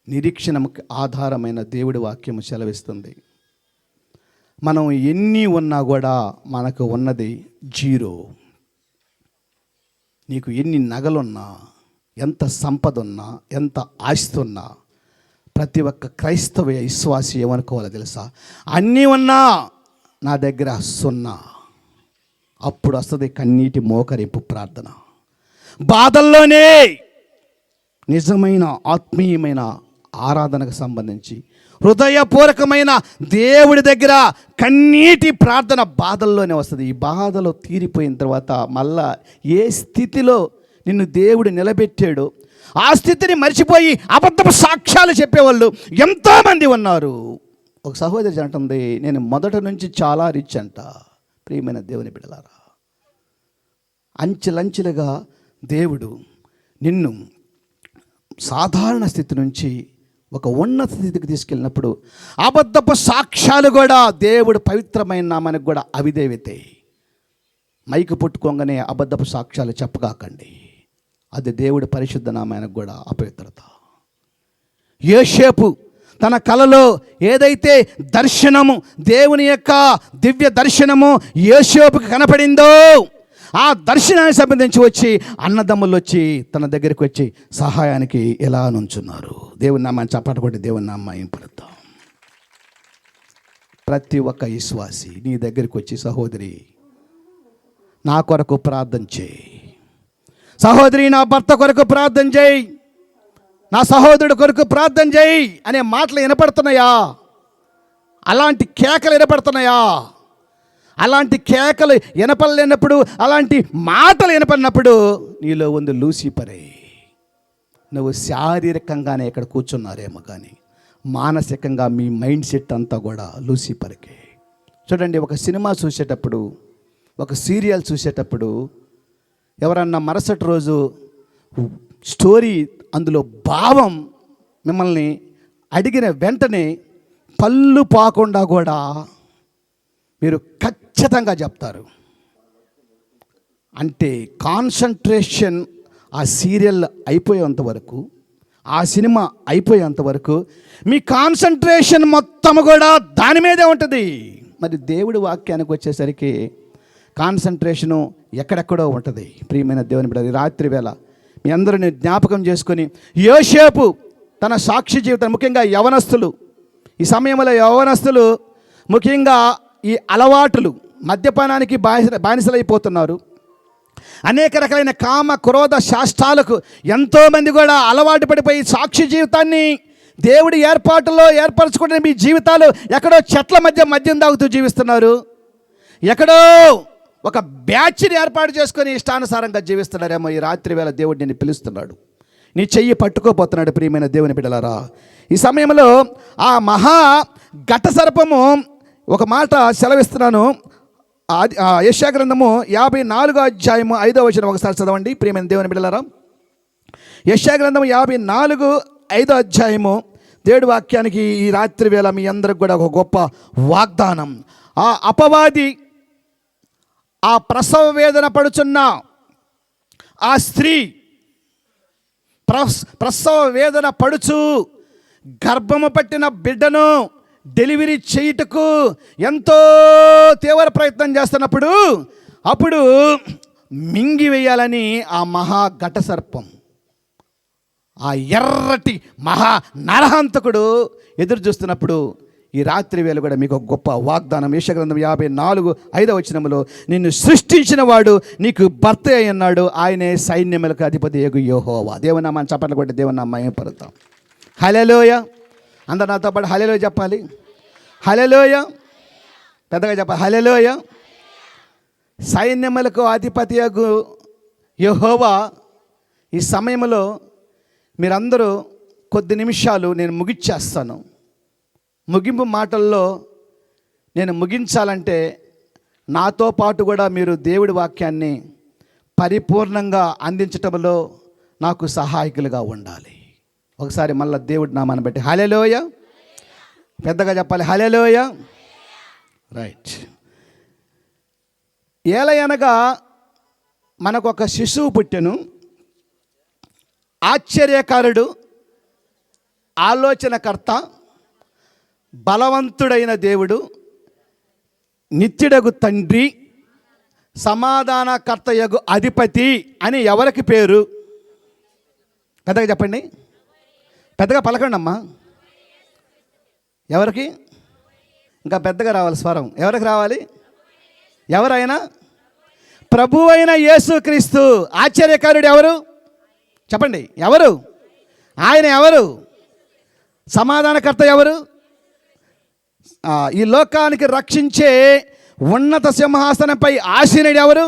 నిరీక్షణకు ఆధారమైన దేవుడి వాక్యము సెలవిస్తుంది. మనం ఎన్ని ఉన్నా కూడా మనకు ఉన్నది జీరో. నీకు ఎన్ని నగలున్నా, ఎంత సంపద ఉన్నా, ఎంత ఆస్తి ఉన్నా, ప్రతి ఒక్క క్రైస్తవ విశ్వాసి ఏమనుకోవాలో తెలుసా? అన్నీ ఉన్నా నా దగ్గర సున్నా. అప్పుడు వస్తుంది కన్నీటి మోకరింపు ప్రార్థన. బాధల్లోనే నిజమైన ఆత్మీయమైన ఆరాధనకు సంబంధించి హృదయపూర్వకమైన దేవుడి దగ్గర కన్నీటి ప్రార్థన బాధల్లోనే వస్తుంది. ఈ బాధలో తీరిపోయిన తర్వాత మళ్ళా ఏ స్థితిలో నిన్ను దేవుడు నిలబెట్టాడో ఆ స్థితిని మర్చిపోయి అబద్ధపు సాక్ష్యాలు చెప్పేవాళ్ళు ఎంతోమంది ఉన్నారు. ఒక సహోదరి అంటుంది, నేను మొదటి నుంచి చాలా రిచ్ అంట. ప్రియమైన దేవుని బిడ్డలారా, అంచెలంచెలుగా దేవుడు నిన్ను సాధారణ స్థితి నుంచి ఒక ఉన్నత స్థితికి తీసుకెళ్ళినప్పుడు అబద్ధపు సాక్ష్యాలు కూడా దేవుడు పవిత్రమైన నామానికి కూడా అవిధేయతే. మైకు పుట్టుకోగానే అబద్ధపు సాక్ష్యాలు చెప్పగాకండి, అది దేవుడి పరిశుద్ధ నామానికి కూడా అపవిత్రత. యోసేపు తన కలలో ఏదైతే దర్శనము, దేవుని యొక్క దివ్య దర్శనము యోసేపుకు కనపడిందో, ఆ దర్శనానికి సంబంధించి వచ్చి అన్నదమ్ములు వచ్చి తన దగ్గరికి వచ్చి సహాయానికి ఎలా నుంచున్నారు. దేవుని నామాన్ని చప్పట కొట్టి దేవుని నామాన్ని పలుకుతాం. ప్రతి ఒక్క విశ్వాసి నీ దగ్గరికి వచ్చి, సహోదరి నా కొరకు ప్రార్థన చేయి, సహోదరి నా భర్త కొరకు ప్రార్థన చేయి, నా సహోదరుడు కొరకు ప్రార్థన చేయి అనే మాటలు వినపడుతున్నాయా? అలాంటి కేకలు వినపడుతున్నాయా? అలాంటి కేకలు వినపడలేనప్పుడు, అలాంటి మాటలు వినపడినప్పుడు నీలో ఉంది లూసిఫరే. నువ్వు శారీరకంగానే ఇక్కడ కూర్చున్నారేమో కానీ మానసికంగా మీ మైండ్ సెట్ అంతా కూడా లూసిఫర్కే. చూడండి, ఒక సినిమా చూసేటప్పుడు, ఒక సీరియల్ చూసేటప్పుడు ఎవరన్నా మరుసటి రోజు స్టోరీ, అందులో భావం మిమ్మల్ని అడిగిన వెంటనే పళ్ళు పాకుండా కూడా మీరు ఖచ్చితంగా చెప్తారు. అంటే కాన్సన్ట్రేషన్ ఆ సీరియల్ అయిపోయేంత వరకు, ఆ సినిమా అయిపోయేంత వరకు మీ కాన్సన్ట్రేషన్ మొత్తం కూడా దాని మీదే ఉంటుంది. మరి దేవుడి వాక్యానికి వచ్చేసరికి కాన్సన్ట్రేషను ఎక్కడెక్కడో ఉంటుంది. ప్రియమైన దేవుని బిడ్డ, రాత్రి వేళ మీ అందరిని జ్ఞాపకం చేసుకొని, యోసేపు తన సాక్షి జీవితం, ముఖ్యంగా యవనస్తులు, ఈ సమయంలో యవనస్తులు ముఖ్యంగా ఈ అలవాటులు, మద్యపానానికి బానిసలైపోతున్నారు. అనేక రకాలైన కామ క్రోధ శాస్త్రాలకు ఎంతోమంది కూడా అలవాటు పడిపోయి సాక్షి జీవితాన్ని దేవుడి ఏర్పాటులో ఏర్పరచుకుంటే మీ జీవితాలు ఎక్కడో చెట్ల మద్యం తాగుతూ జీవిస్తున్నారు. ఎక్కడో ఒక బ్యాచ్ని ఏర్పాటు చేసుకొని ఇష్టానుసారంగా జీవిస్తున్నారేమో. ఈ రాత్రి వేళ దేవుడు నిన్ను పిలుస్తున్నాడు, నీ చెయ్యి పట్టుకోపోతున్నాడు. ప్రియమైన దేవుని బిడ్డలారా, ఈ సమయంలో ఆ మహా ఘట సర్పము ఒక మాట సెలవిస్తున్నాను. యెషయా గ్రంథము 54వ అధ్యాయము 5వ వచనం ఒకసారి చదవండి. ప్రియమైన దేవుని బిడ్డలారా, యెషయా గ్రంథము 54:5 అధ్యాయము దేవుడి వాక్యానికి ఈ రాత్రి వేళ మీ అందరికి కూడా ఒక గొప్ప వాగ్దానం. ఆ అపవాది, ఆ ప్రసవ వేదన పడుచున్న ఆ స్త్రీ, ప్రసవ వేదన పడుచు గర్భము పట్టిన బిడ్డను డెలివరీ చేయుటకు ఎంతో తీవ్ర ప్రయత్నం చేస్తున్నప్పుడు, అప్పుడు మింగివేయాలని ఆ మహా ఘట సర్పం, ఆ ఎర్రటి మహా నరహంతకుడు ఎదురు చూస్తున్నప్పుడు ఈ రాత్రి వేళ కూడా మీకు ఒక గొప్ప వాగ్దానం. యెషయా గ్రంథం 54:5 వచనములో, నిన్ను సృష్టించిన వాడు నీకు భర్త అయి ఉన్నాడు, ఆయనే సైన్యములకు అధిపతి యెహోవా యెహోవా. దేవుని నామాన్ని చప్పట్లు కొట్టి దేవుని నామాన్ని పలుకుతాం. హల్లెలూయా. అందరు నాతో పాటు హల్లెలూయా చెప్పాలి. హల్లెలూయా, పెద్దగా చెప్పాలి. హల్లెలూయా. సైన్యములకు అధిపతి యెహోవా. ఈ సమయంలో మీరందరూ కొద్ది నిమిషాలు, నేను ముగిచ్చేస్తాను, ముగింపు మాటల్లో నేను ముగించాలంటే నాతో పాటు కూడా మీరు దేవుడి వాక్యాన్ని పరిపూర్ణంగా అందించటంలో నాకు సహాయకులుగా ఉండాలి. ఒకసారి మళ్ళీ దేవుడి నామాన్ని బట్టి హల్లెలూయా, పెద్దగా చెప్పాలి హల్లెలూయా. రైట్. ఏలయనగా మనకు ఒక శిశువు పుట్టెను, ఆశ్చర్యకారుడు, ఆలోచనకర్త, బలవంతుడైన దేవుడు, నిత్యుడగు తండ్రి, సమాధానకర్తయగు అధిపతి అని ఎవరికి పేరు? పెద్దగా చెప్పండి, పెద్దగా పలకండి అమ్మా. ఎవరికి? ఇంకా పెద్దగా రావాలి స్వరం. ఎవరికి రావాలి? ఎవరైనా? ప్రభు అయిన యేసుక్రీస్తు. ఆశ్చర్యకారుడు ఎవరు? చెప్పండి, ఎవరు ఆయన? ఎవరు? సమాధానకర్త ఎవరు? ఈ లోకానికి రక్షించే ఉన్నత సింహాసనంపై ఆసీనుడు ఎవరు?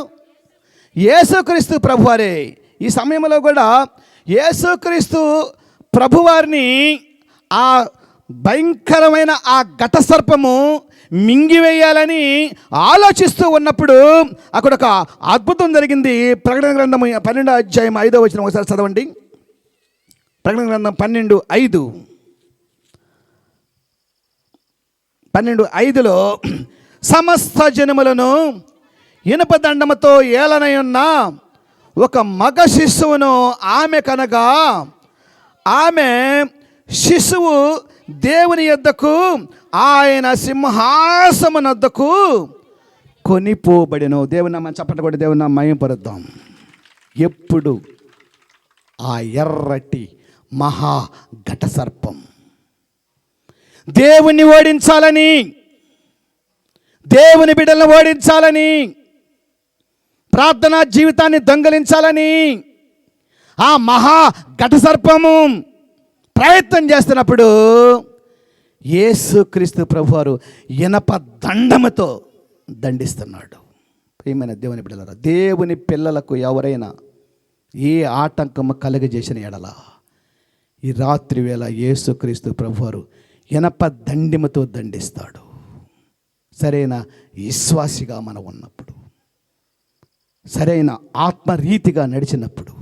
యేసుక్రీస్తు ప్రభువారే. ఈ సమయంలో కూడా యేసుక్రీస్తు ప్రభువారిని ఆ భయంకరమైన ఆ ఘట సర్పము మింగివేయాలని ఆలోచిస్తూ ఉన్నప్పుడు అక్కడ ఒక అద్భుతం జరిగింది. ప్రకటన గ్రంథం 12వ అధ్యాయం 5వ వచనం ఒకసారి చదవండి. ప్రకటన గ్రంథం 12:5లో సమస్త జనములను ఇనుప దండముతో ఏలనై ఉన్న ఒక మగ శిశువును ఆమె కనగా, ఆమె శిశువు దేవుని యొద్దకు ఆయన సింహాసమునొద్దకు కొనిపోబడెను. దేవుని నామమున చప్పట్లు కొట్టి దేవుని నామమున మహిమపరుద్దాం. ఎప్పుడు ఆ ఎర్రటి మహా ఘట సర్పం దేవుణ్ణి ఓడించాలని, దేవుని బిడ్డలను ఓడించాలని, ప్రార్థనా జీవితాన్ని దొంగలించాలని ఆ మహా ఘట సర్పము ప్రయత్నం చేస్తున్నప్పుడు యేసుక్రీస్తు ప్రభువారు ఇనప దండముతో దండిస్తున్నాడు. ప్రియమైన దేవుని బిడ్డలారా, దేవుని పిల్లలకు ఎవరైనా ఏ ఆటంకము కలుగజేసిన ఎడల ఈ రాత్రి వేళ యేసుక్రీస్తు ప్రభువారు ఇనప దండముతో దండిస్తాడు. సరైన విశ్వాసిగా మనం ఉన్నప్పుడు, సరైన ఆత్మరీతిగా నడిచినప్పుడు,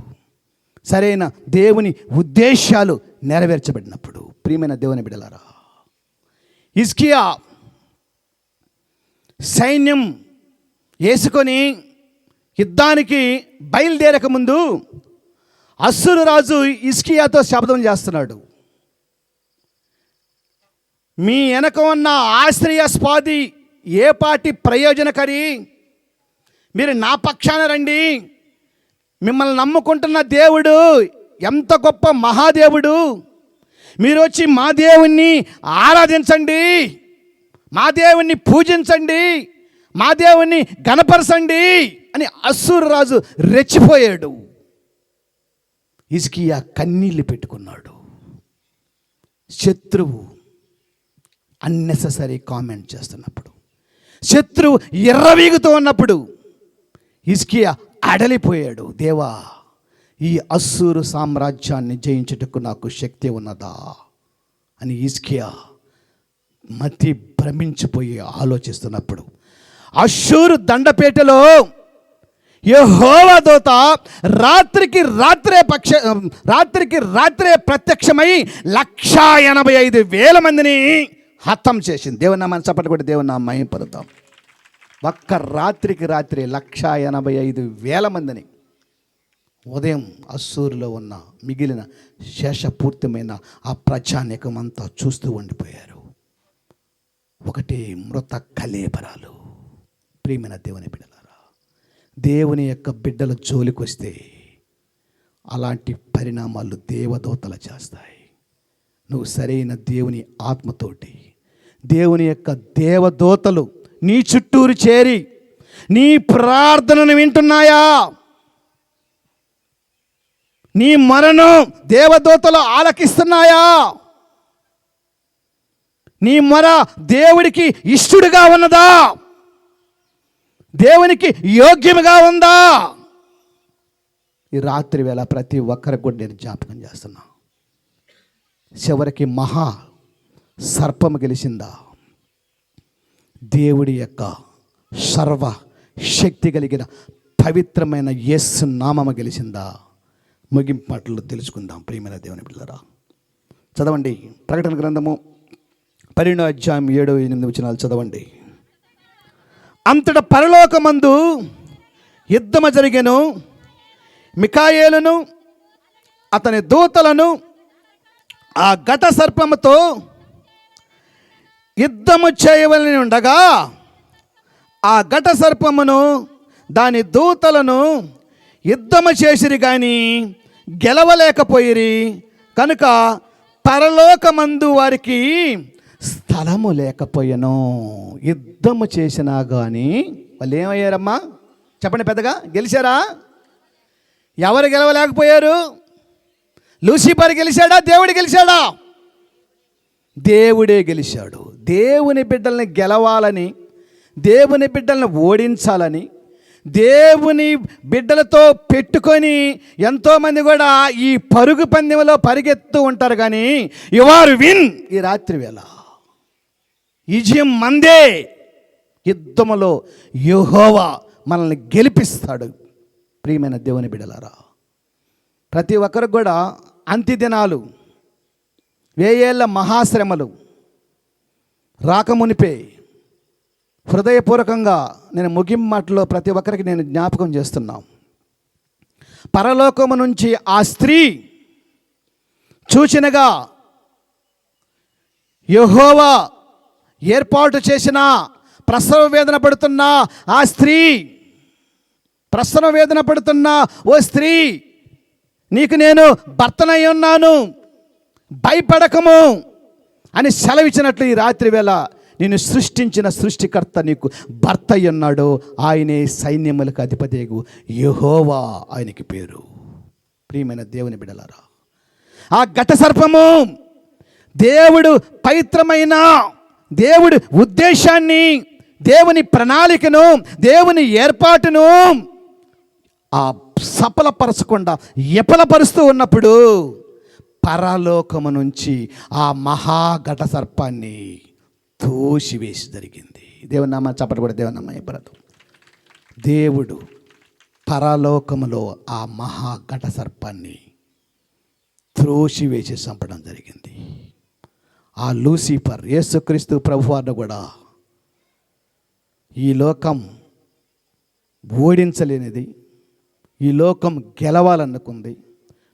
సరైన దేవుని ఉద్దేశాలు నెరవేర్చబడినప్పుడు. ప్రియమైన దేవుని బిడ్డలారా, హిజ్కియా సైన్యం వేసుకొని యుద్ధానికి బయలుదేరక ముందు అస్సురు రాజు హిజ్కియాతో శపథం చేస్తున్నాడు. మీ వెనక ఉన్న ఆశ్రయస్పాది ఏ పాటి ప్రయోజనకరి, మీరు నా పక్షాన రండి, మిమ్మల్ని నమ్ముకుంటున్న దేవుడు ఎంత గొప్ప మహాదేవుడు, మీరు వచ్చి మా దేవుణ్ణి ఆరాధించండి, మా దేవుణ్ణి పూజించండి, మా దేవుణ్ణి గణపరచండి అని అస్సూరు రాజు రెచ్చిపోయాడు. హిజ్కియా కన్నీళ్ళు పెట్టుకున్నాడు. శత్రువు అన్నెసెసరీ కామెంట్ చేస్తున్నప్పుడు, శత్రువు ఎర్రవీగుతూ ఉన్నప్పుడు హిజ్కియా అడలిపోయాడు. దేవా, ఈ అస్సూరు సామ్రాజ్యాన్ని జయించుటకు నాకు శక్తి ఉన్నదా అని హిజ్కియా మతి భ్రమించిపోయి ఆలోచిస్తున్నప్పుడు అష్షూరు దండపేటలో యెహోవా దూత రాత్రికి రాత్రే ప్రత్యక్షమై 185,000 మందిని హతం చేసింది. దేవుని నామాన్ని చప్పట్లు కొట్టి దేవుని నామమున మహిమపరుద్దాం. ఒక్క రాత్రికి 185,000 మందిని ఉదయం అస్సూరులో ఉన్న మిగిలిన శేషపూర్తమైన ఆ ప్రజానీకమంతా చూస్తూ ఉండిపోయారు. ఒకటి మృత కళేబరాలు. ప్రియమైన దేవుని బిడ్డలారా, దేవుని యొక్క బిడ్డల జోలికి వస్తే అలాంటి పరిణామాలు దేవదూతలు చేస్తాయి. నువ్వు సరైన దేవుని ఆత్మతోటి, దేవుని యొక్క దేవదూతలు నీ చుట్టూరు చేరి నీ ప్రార్థనను వింటున్నాయా? నీ మొరను దేవదూతలు ఆలకిస్తున్నాయా? నీ మొర దేవుడికి ఇష్టడుగా ఉన్నదా? దేవునికి యోగ్యముగా ఉందా? ఈ రాత్రి వేళ ప్రతి ఒక్కరికి కూడా నేను జ్ఞాపకం చేస్తున్నా. చివరికి మహా సర్పము గెలిచిందా? దేవుడి యొక్క సర్వ శక్తి కలిగిన పవిత్రమైన యేసు నామము గెలిచిందా? ముగింపు మాటలు తెలుసుకుందాం ప్రియమైన దేవుని బిడ్డలారా. చదవండి ప్రకటన గ్రంథము 12వ అధ్యాయం 7-8 వచనాలు చదవండి. అంతట పరలోకమందు యుద్ధము జరిగెను. మిఖాయేలును అతని దూతలను ఆ ఘట సర్పముతో యుద్ధము చేయవలసి ఉండగా ఆ ఘట సర్పమును దాని దూతలను యుద్ధము చేసిరి కానీ గెలవలేకపోయిరి. కనుక పరలోకమందు వారికి స్థలము లేకపోయెను. యుద్ధము చేసినా కానీ వాళ్ళు ఏమయ్యారమ్మా? చెప్పండి పెద్దగా. గెలిచారా? ఎవరు గెలవలేకపోయారు? లూసిఫర్ గెలిచాడా? దేవుడు గెలిచాడా? దేవుడే గెలిచాడు. దేవుని బిడ్డల్ని గెలవాలని, దేవుని బిడ్డల్ని ఓడించాలని, దేవుని బిడ్డలతో పెట్టుకొని ఎంతోమంది కూడా ఈ పరుగు పందెంలో పరిగెత్తు ఉంటారు. కానీ యువర్ విన్. ఈ రాత్రి వేళ విజయం మందే. యుద్ధములో యెహోవా మనల్ని గెలిపిస్తాడు. ప్రియమైన దేవుని బిడ్డలారా, ప్రతి ఒక్కరికి కూడా అంత్యదినాలు, వేయేళ్ల మహాశ్రమలు రాకమునిపే హృదయపూర్వకంగా నేను ముగింపు మాటలో ప్రతి ఒక్కరికి నేను జ్ఞాపకం చేస్తున్నాం. పరలోకము నుంచి ఆ స్త్రీ చూచినగా యెహోవా ఏర్పాటు చేసిన ప్రసవ వేదన పడుతున్న ఆ స్త్రీ, ప్రసవ వేదన పడుతున్న ఓ స్త్రీ, నీకు నేను భర్తనై ఉన్నాను, భయపడకము అని సెలవిచ్చినట్లు ఈ రాత్రి వేళ నిన్ను సృష్టించిన సృష్టికర్త నీకు భర్త అయి ఉన్నాడు. ఆయనే సైన్యములకు అధిపతియగు యెహోవా, ఆయనకి పేరు. ప్రియమైన దేవుని బిడ్డలారా, ఆ ఘట సర్పము దేవుడు పవిత్రమైన దేవుడి ఉద్దేశాన్ని, దేవుని ప్రణాళికను, దేవుని ఏర్పాటును ఆ సఫలపరచకుండా విఫలపరుస్తూ ఉన్నప్పుడు పరలోకము నుంచి ఆ మహాఘట సర్పాన్ని తోసివేసి జరిగింది. దేవుని నామ చప్పటి కూడా దేవుని నామ ఎప్పుడదు. దేవుడు పరలోకములో ఆ మహాఘట సర్పాన్ని త్రోసివేసి చంపడం జరిగింది. ఆ లూసిఫర్ యేసుక్రీస్తు ప్రభువారిని కూడా ఈ లోకం ఓడించలేనిది, ఈ లోకం గెలవాలనుకుంది,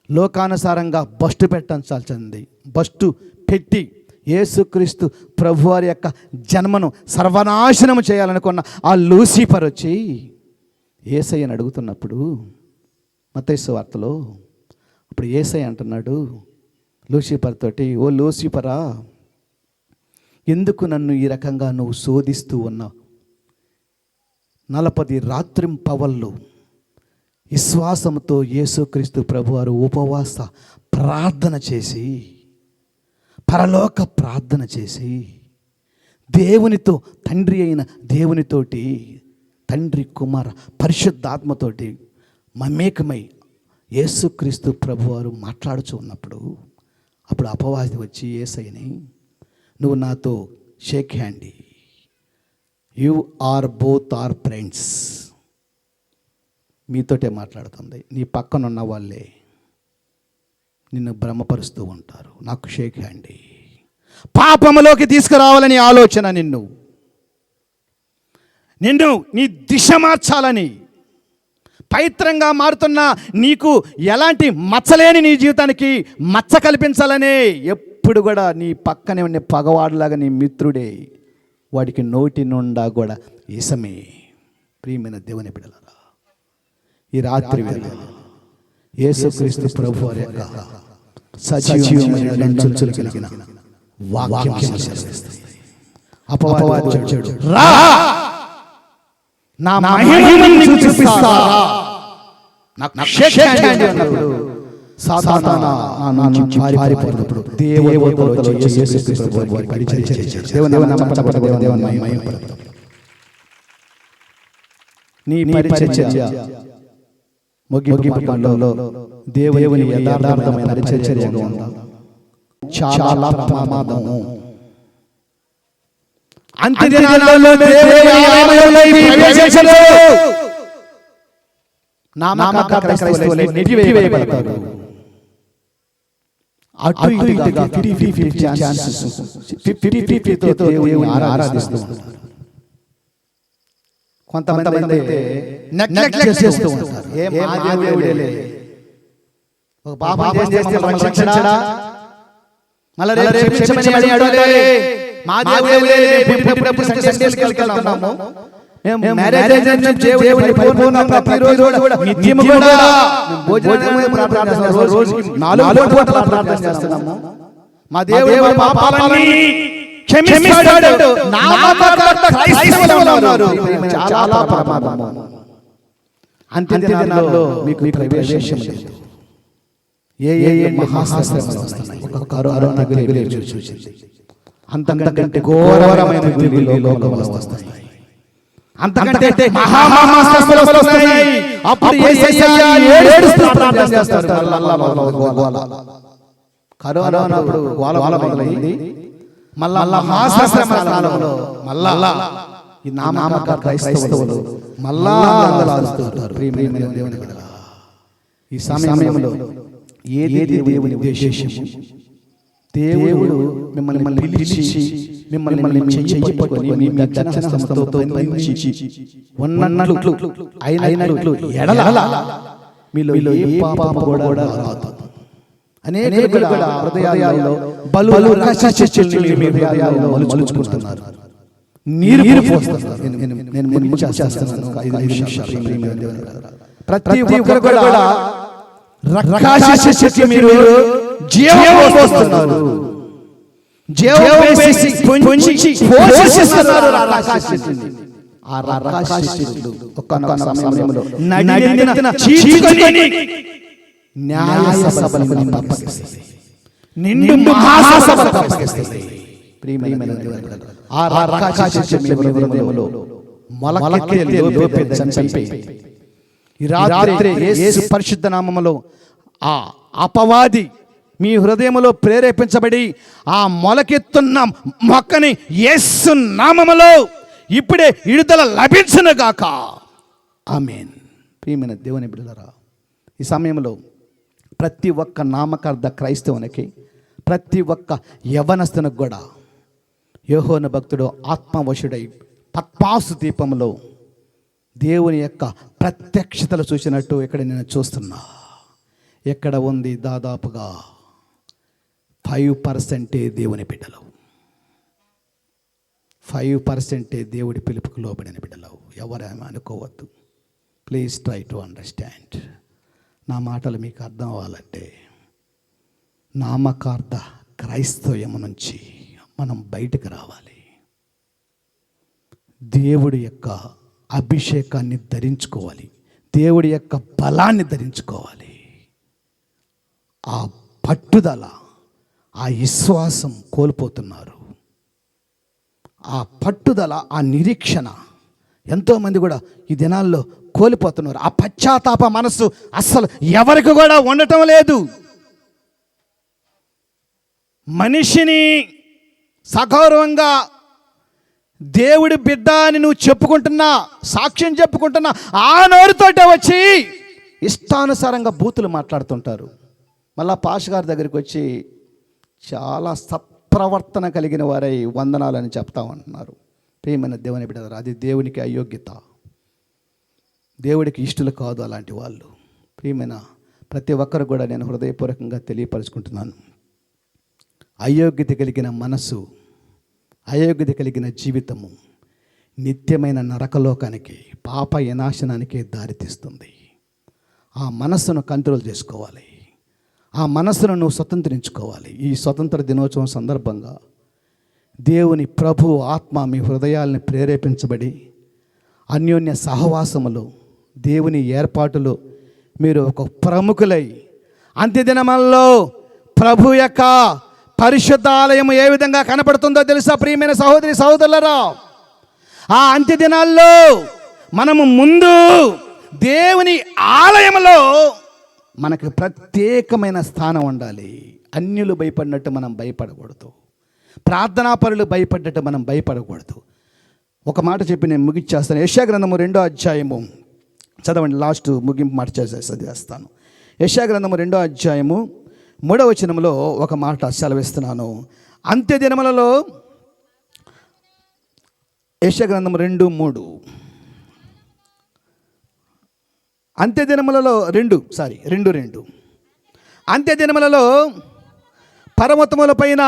లోకానుసారంగా బస్టు పెట్టాల్సింది, బస్టు పెట్టి యేసుక్రీస్తు ప్రభువారి యొక్క జన్మను సర్వనాశనం చేయాలనుకున్న ఆ లూసిఫర్ వచ్చి యేసయ్యని అడుగుతున్నప్పుడు మత్తయి సువార్తలో అప్పుడు యేసయ్య అంటున్నాడు లూసిఫర్ తోటి, ఓ లూసిఫరా, ఎందుకు నన్ను ఈ రకంగా నువ్వు శోధిస్తూ ఉన్నావు? 40 రాత్రింపవళ్ళు విశ్వాసంతో యేసుక్రీస్తు ప్రభువారు ఉపవాస ప్రార్థన చేసి, పరలోక ప్రార్థన చేసి, దేవునితో, తండ్రి అయిన దేవునితోటి, తండ్రి కుమార పరిశుద్ధాత్మతోటి మమేకమై యేసుక్రీస్తు ప్రభువారు మాట్లాడుచూ ఉన్నప్పుడు అప్పుడు అపవాది వచ్చి యేసయ్యని, నువ్వు నాతో shake hand, you are both are friends, మీతోటే మాట్లాడుతుంది, నీ పక్కన ఉన్న వాళ్ళే నిన్ను భ్రమపరుస్తూ ఉంటారు, నాకు షేక్ హ్యాండ్, పాపములోకి తీసుకురావాలని ఆలోచన, నిన్ను నీ దిశ మార్చాలని, పవిత్రంగా మారుతున్న నీకు ఎలాంటి మచ్చలేని నీ జీవితానికి మచ్చ కల్పించాలనే, ఎప్పుడు కూడా నీ పక్కనే ఉండే పగవాడులాగా నీ మిత్రుడే, వాడికి నోటి నుండా కూడా ఇసమే. ప్రియమైన దేవుని బిడ్డలారా, ఈ రాత్రి వేళ యేసుక్రీస్తు ప్రభువారి యొక్క సజీవమైన లంచులు కలిగిన వాక్యం అపవాది వచ్చాడు, రా నా మహిమను నీకు చూపిస్తా, నాకు షేక్ హ్యాండ్ అన్నప్పుడు సాతానా నా నుంచి పారిపోయినప్పుడు దేవదూతలు వచ్చి యేసుక్రీస్తు ప్రభువారి పరిచర్య చేశారు. దేవుని నామమున చప్పట్లు కొట్టి దేవుని మహిమపరచు. నీ పరిచర్య ముగింపు కాలంలో దేవుని యథార్థమైన పరిచర్యగా ఉండాలి. చాలా ప్రమాదము అంత్య దినాలలో దేవుని ఆలయంలోకి ప్రవేశించరు. నామకార్థ క్రైస్తవులై నెట్టివేయబడతారు. అటు ఇటుగా 50-50 ఛాన్సెస్, 50-50 తో దేవుని ఆరాధిస్తూ ఉంటారు. కొంతమంది అయితే నెగ్లెక్ట్ చేస్తూ ఉంటారు. మా దేవుడే, ఒక పాపం చేస్తే రక్షించడా, మళ్ళీ రేపు క్షమించమని అడగాలి. మా దేవుడే, మేము పుట్టినప్పుడు సండేస్కి వెళ్తున్నాము, మేము మ్యారేజ్ దేవుని పరిపూర్ణ ప్రతిరోజు కూడా నిత్యము కూడా భోజనమే ప్రార్థన చేస్తున్నాము. రోజుకి 4 పూటల ప్రార్థన చేస్తున్నాము. మా దేవుడు మా పాపాలని క్షమిస్తాడు. నామకార్థ క్రైస్తవులు ఉన్నారు. చాలా ప్రమాదము. అంత్య దినాల్లో మీకు ప్రవేశం లేదు. ఏ మహాశాస్త్రాలు వస్తున్నాయి. ఒక కరోనా గురి చూసింది. అంతకంటే ఘోరమైన గురువులు లోకంలో వస్తాయి. అంతకంటే మహాశాస్త్రాలు వస్తున్నాయి. అప్పుడు యేసయ్య ఏడుస్తూ ప్రార్థన చేస్తారు. కరోనా అప్పుడు గోల మొదలైంది. మళ్ళా మహాశాస్త్రాల కాలంలో మళ్ళా ఈ నామకార్థ క్రైస్తవులు మళ్ళా ఆరాధిస్తారు. ప్రియమైన దేవుని బిడ్డలారా, ఈ సమయంలో ఏది దేవుని ఉద్దేశము? దేవుడు మిమ్మల్ని పిలిచి మిమ్మల్ని చెయ్యి పట్టుకొని మీ దక్షిణ హస్తముతో బంధించి ఉన్నట్లు అయినట్లు ఎడల మీలో ఏ పాపము కూడా రాదు. అనేకులు కూడా హృదయాల్లో బలు రక్షించుచుని మీ హృదయాల్లో మలుచుకుంటున్నారు. నీరు పోస్తున్నారు. నేను ముందు చేస్తున్నాను 5 నిమిషాలు. ప్రతి ఒక్కరు కూడా రక్షించి మీరు జీవం పోస్తున్నారు. జీవం వేసి పొంచి పోషిస్తున్నారు. ఆ రక్షించులు ఒక్కొక్క సమయంలో నడిన చీచుకొని న్యాయ సభలను తప్పకిస్తాయి. నిండు మహాసభలు తప్పకిస్తాయి. ప్రియమైన దేవుని బిడ్డలారా, ఆ రక్షించు మీ హృదయములో మొలకెత్తే లోపే చంపి ఈ రాత్రి యేసు పరిశుద్ధ నామములో ఆ అపవాది మీ హృదయములో ప్రేరేపించబడి ఆ మొలకెత్తున్న మొక్కని యేసు నామములో ఇప్పుడే విడుదల లభించును గాక. ఆమేన్. ప్రియమైన దేవుని బిడ్డలారా, ఈ సమయంలో ప్రతి ఒక్క నామకార్థ క్రైస్తవునికి, ప్రతి ఒక్క యవనస్తునికి కూడా యోహోను భక్తుడు ఆత్మవశుడై పద్మాసు దీపంలో దేవుని యొక్క ప్రత్యక్షతలు చూసినట్టు ఇక్కడ నేను చూస్తున్నా. ఎక్కడ ఉంది? దాదాపుగా 5% దేవుని బిడ్డలు, 5% దేవుడి పిలుపుకు లోబడిన బిడ్డలు. ఎవరేమీ అనుకోవద్దు. Please try to understand. నా మాటలు మీకు అర్థం అవ్వాలంటే నామకార్థ క్రైస్తవ్యం నుంచి మనం బయటకు రావాలి. దేవుడి యొక్క అభిషేకాన్ని ధరించుకోవాలి. దేవుడి యొక్క బలాన్ని ధరించుకోవాలి. ఆ పట్టుదల, ఆ విశ్వాసం కోల్పోతున్నారు. ఆ పట్టుదల, ఆ నిరీక్షణ ఎంతోమంది కూడా ఈ దినాల్లో కోల్పోతున్నారు. ఆ పశ్చాత్తాప మనస్సు అస్సలు ఎవరికి కూడా ఉండటం లేదు. మనిషిని సగౌరవంగా దేవుడి బిడ్డ అని నువ్వు చెప్పుకుంటున్నా, సాక్ష్యం చెప్పుకుంటున్నా, ఆ నోరుతోటే వచ్చి ఇష్టానుసారంగా బూతులు మాట్లాడుతుంటారు. మళ్ళా పాష గారి దగ్గరికి వచ్చి చాలా సత్ప్రవర్తన కలిగిన వారై వందనాలని చెప్తా ఉంటున్నారు. ప్రియమైన దేవుని బిడ్డలారా, అది దేవునికి అయోగ్యత, దేవుడికి ఇష్టలు కాదు అలాంటి వాళ్ళు. ప్రియమైన ప్రతి ఒక్కరు కూడా నేను హృదయపూర్వకంగా తెలియపరుచుకుంటున్నాను. అయోగ్యత కలిగిన మనసు, అయోగ్యత కలిగిన జీవితము నిత్యమైన నరకలోకానికి, పాప వినాశనానికి దారితీస్తుంది. ఆ మనస్సును కంట్రోల్ చేసుకోవాలి. ఆ మనస్సును నువ్వు స్వతంత్రించుకోవాలి. ఈ స్వతంత్ర దినోత్సవం సందర్భంగా దేవుని ప్రభు ఆత్మ మీ హృదయాల్ని ప్రేరేపించబడి అన్యోన్య సహవాసములు, దేవుని ఏర్పాటులో మీరు ఒక ప్రముఖులై అంత్యదినములలో ప్రభు యొక్క పరిశుద్ధ ఆలయం ఏ విధంగా కనపడుతుందో తెలుసా ప్రియమైన సహోదరి సహోదరులారా? ఆ అంత్యదినాల్లో మనము ముందు దేవుని ఆలయంలో మనకు ప్రత్యేకమైన స్థానం ఉండాలి. అన్యులు భయపడినట్టు మనం భయపడకూడదు. ప్రార్థనాపరులు భయపడ్డట్టు మనం భయపడకూడదు. ఒక మాట చెప్పి నేను ముగించేస్తాను. యెషయా గ్రంథము 2వ అధ్యాయము చదవండి. లాస్ట్ ముగింపు మాట చదివేస్తాను. యెషయా గ్రంథము 2వ అధ్యాయము 3వ వచనంలో ఒక మాట సెలవిస్తున్నాను. అంత్య దినములలో, యెషయా గ్రంథము 2:3, అంత్య దినములలో 2:2 అంత్య దినములలో పర్వతముల పైన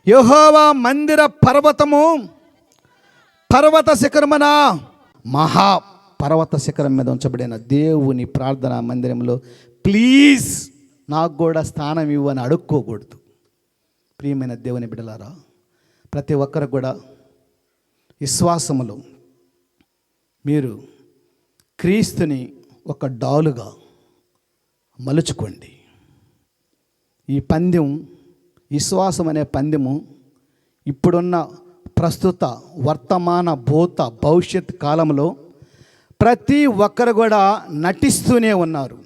యెహోవా మందిర పర్వతము, పర్వత శిఖరమున, మహా పర్వత శిఖరం మీద ఉంచబడిన దేవుని ప్రార్థనా మందిరంలో ప్లీజ్ నాకు కూడా స్థానం ఇవ్వని అడుక్కోకూడదు. ప్రియమైన దేవుని బిడ్డలారా, ప్రతి ఒక్కరు కూడా విశ్వాసములో మీరు క్రీస్తుని ఒక డాలుగా మలుచుకోండి. ఈ పందెం, విశ్వాసం అనే పందెము ఇప్పుడున్న ప్రస్తుత వర్తమాన భూత భవిష్యత్ కాలంలో ప్రతి ఒక్కరు కూడా నటిస్తూనే ఉన్నారు.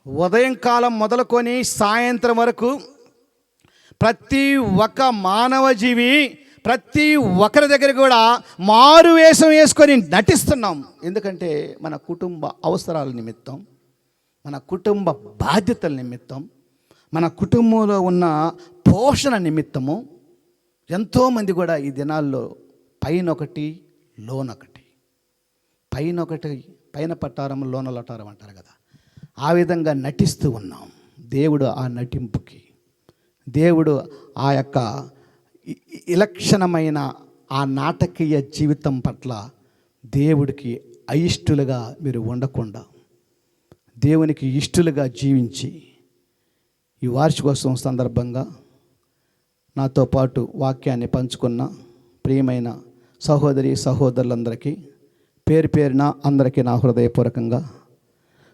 ఉదయం కాలం మొదలుకొని సాయంత్రం వరకు ప్రతి ఒక్క మానవ జీవి, ప్రతి ఒక్కరి దగ్గర కూడా మారు వేషం వేసుకొని నటిస్తున్నాం. ఎందుకంటే మన కుటుంబ అవసరాల నిమిత్తం, మన కుటుంబ బాధ్యతల నిమిత్తం, మన కుటుంబంలో ఉన్న పోషణ నిమిత్తము ఎంతోమంది కూడా ఈ దినాల్లో పైనొకటి లోనొకటి, పైన పట్టారం లోన లటారం అంటారు కదా, ఆ విధంగా నటిస్తూ ఉన్నాం. దేవుడు ఆ నటింపుకి, దేవుడు ఆ యొక్క విలక్షణమైన ఆ నాటకీయ జీవితం పట్ల దేవుడికి అయిష్టులుగా మీరు ఉండకుండా దేవునికి ఇష్టలుగా జీవించి ఈ వార్షికోత్సవం సందర్భంగా నాతో పాటు వాక్యాన్ని పంచుకున్న ప్రియమైన సహోదరి సహోదరులందరికీ పేరు పేరున అందరికీ నా హృదయపూర్వకంగా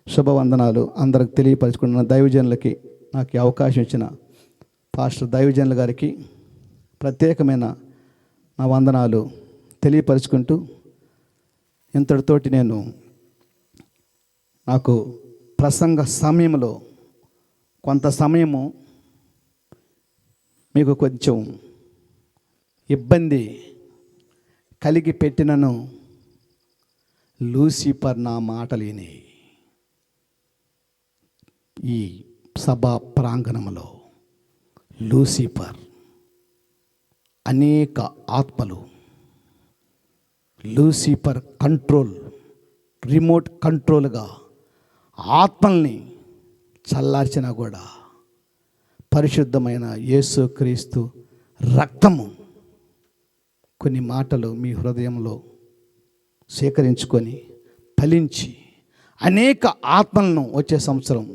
శుభవందనాలు అందరికి తెలియపరచుకున్న దైవజనులకి, నాకు ఈ అవకాశం ఇచ్చిన పాస్టర్ దైవజనుల గారికి ప్రత్యేకమైన నా వందనాలు తెలియపరుచుకుంటూ, ఇంతటితోటి నేను నాకు ప్రసంగ సమయంలో కొంత సమయము మీకు కొంచెం ఇబ్బంది కలిగి పెట్టినను లూసిఫర్ నా మాటలేని ఈ సభా ప్రాంగణంలో లూసిఫర్ అనేక ఆత్మలు, లూసిఫర్ కంట్రోల్, రిమోట్ కంట్రోల్గా ఆత్మల్ని చల్లార్చినా కూడా పరిశుద్ధమైన యేసుక్రీస్తు రక్తము కొన్ని మాటలు మీ హృదయంలో సేకరించుకొని ఫలించి అనేక ఆత్మలను వచ్చే సంవత్సరం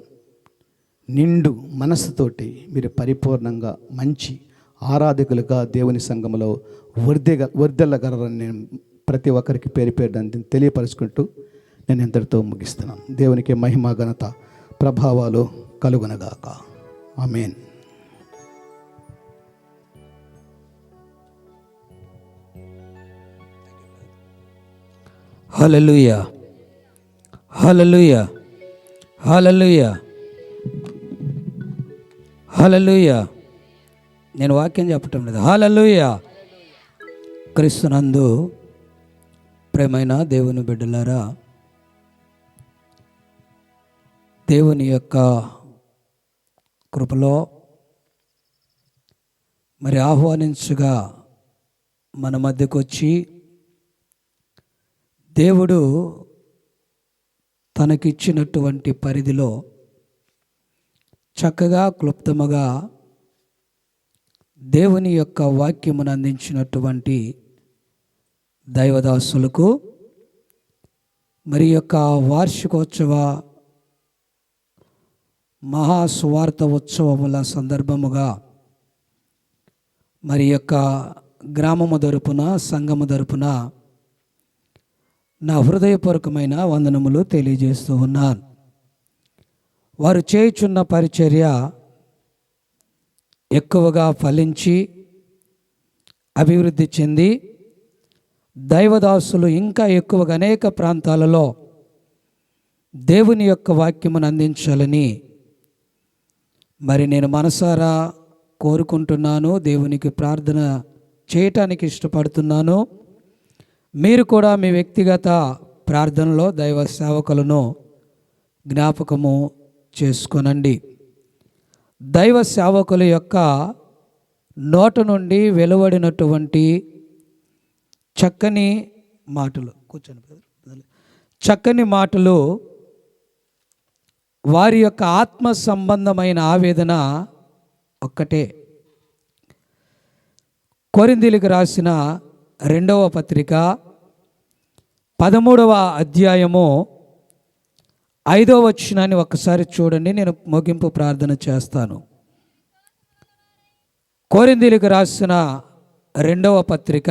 నిండు మనస్సుతోటి మీరు పరిపూర్ణంగా మంచి ఆరాధకులుగా దేవుని సంఘంలో వర్ధిల్లగలరని నేను ప్రతి ఒక్కరికి పేరు పేరు తెలియపరుచుకుంటూ నేను ఇంతటితో ముగిస్తున్నాను. దేవునికి మహిమ ఘనత ప్రభావాలు కలుగునగాక. ఆమేన్. హల్లెలూయా, హల్లెలూయా, హల్లెలూయా, హల్లెలూయా. నేను వాక్యం చెప్పటం లేదు. హల్లెలూయా. క్రీస్తునందు ప్రేమైన దేవుని బిడ్డలారా, దేవుని యొక్క కృపలో మరి ఆహ్వానించగా మన మధ్యకు వచ్చి దేవుడు తనకిచ్చినటువంటి పరిధిలో చక్కగా క్లుప్తముగా దేవుని యొక్క వాక్యమును అందించినటువంటి దైవదాసులకు మరి యొక్క వార్షికోత్సవ మహాసువార్త ఉత్సవముల సందర్భముగా మరి యొక్క గ్రామము తరపున, సంఘము తరపున నా హృదయపూర్వకమైన వందనములు తెలియజేస్తూ ఉన్నాను. వారు చేయుచున్న పరిచర్య ఎక్కువగా ఫలించి అభివృద్ధి చెంది దైవదాసులు ఇంకా ఎక్కువగా అనేక ప్రాంతాలలో దేవుని యొక్క వాక్యమును అందించాలని మరి నేను మనసారా కోరుకుంటున్నాను. దేవునికి ప్రార్థన చేయటానికి ఇష్టపడుతున్నాను. మీరు కూడా మీ వ్యక్తిగత ప్రార్థనలో దైవ సేవకులను జ్ఞాపకము చేసుకొనండి. దైవ సేవకుల యొక్క నోట నుండి వెలువడినటువంటి చక్కని మాటలు, చక్కని మాటలు వారి యొక్క ఆత్మ సంబంధమైన ఆవేదన ఒక్కటే. కొరింథీయులకు రాసిన 2వ పత్రిక 13వ అధ్యాయము 5వ వచనాన్ని ఒక్కసారి చూడండి. నేను ముగింపు ప్రార్థన చేస్తాను. కొరింథీయులకు రాసిన 2వ పత్రిక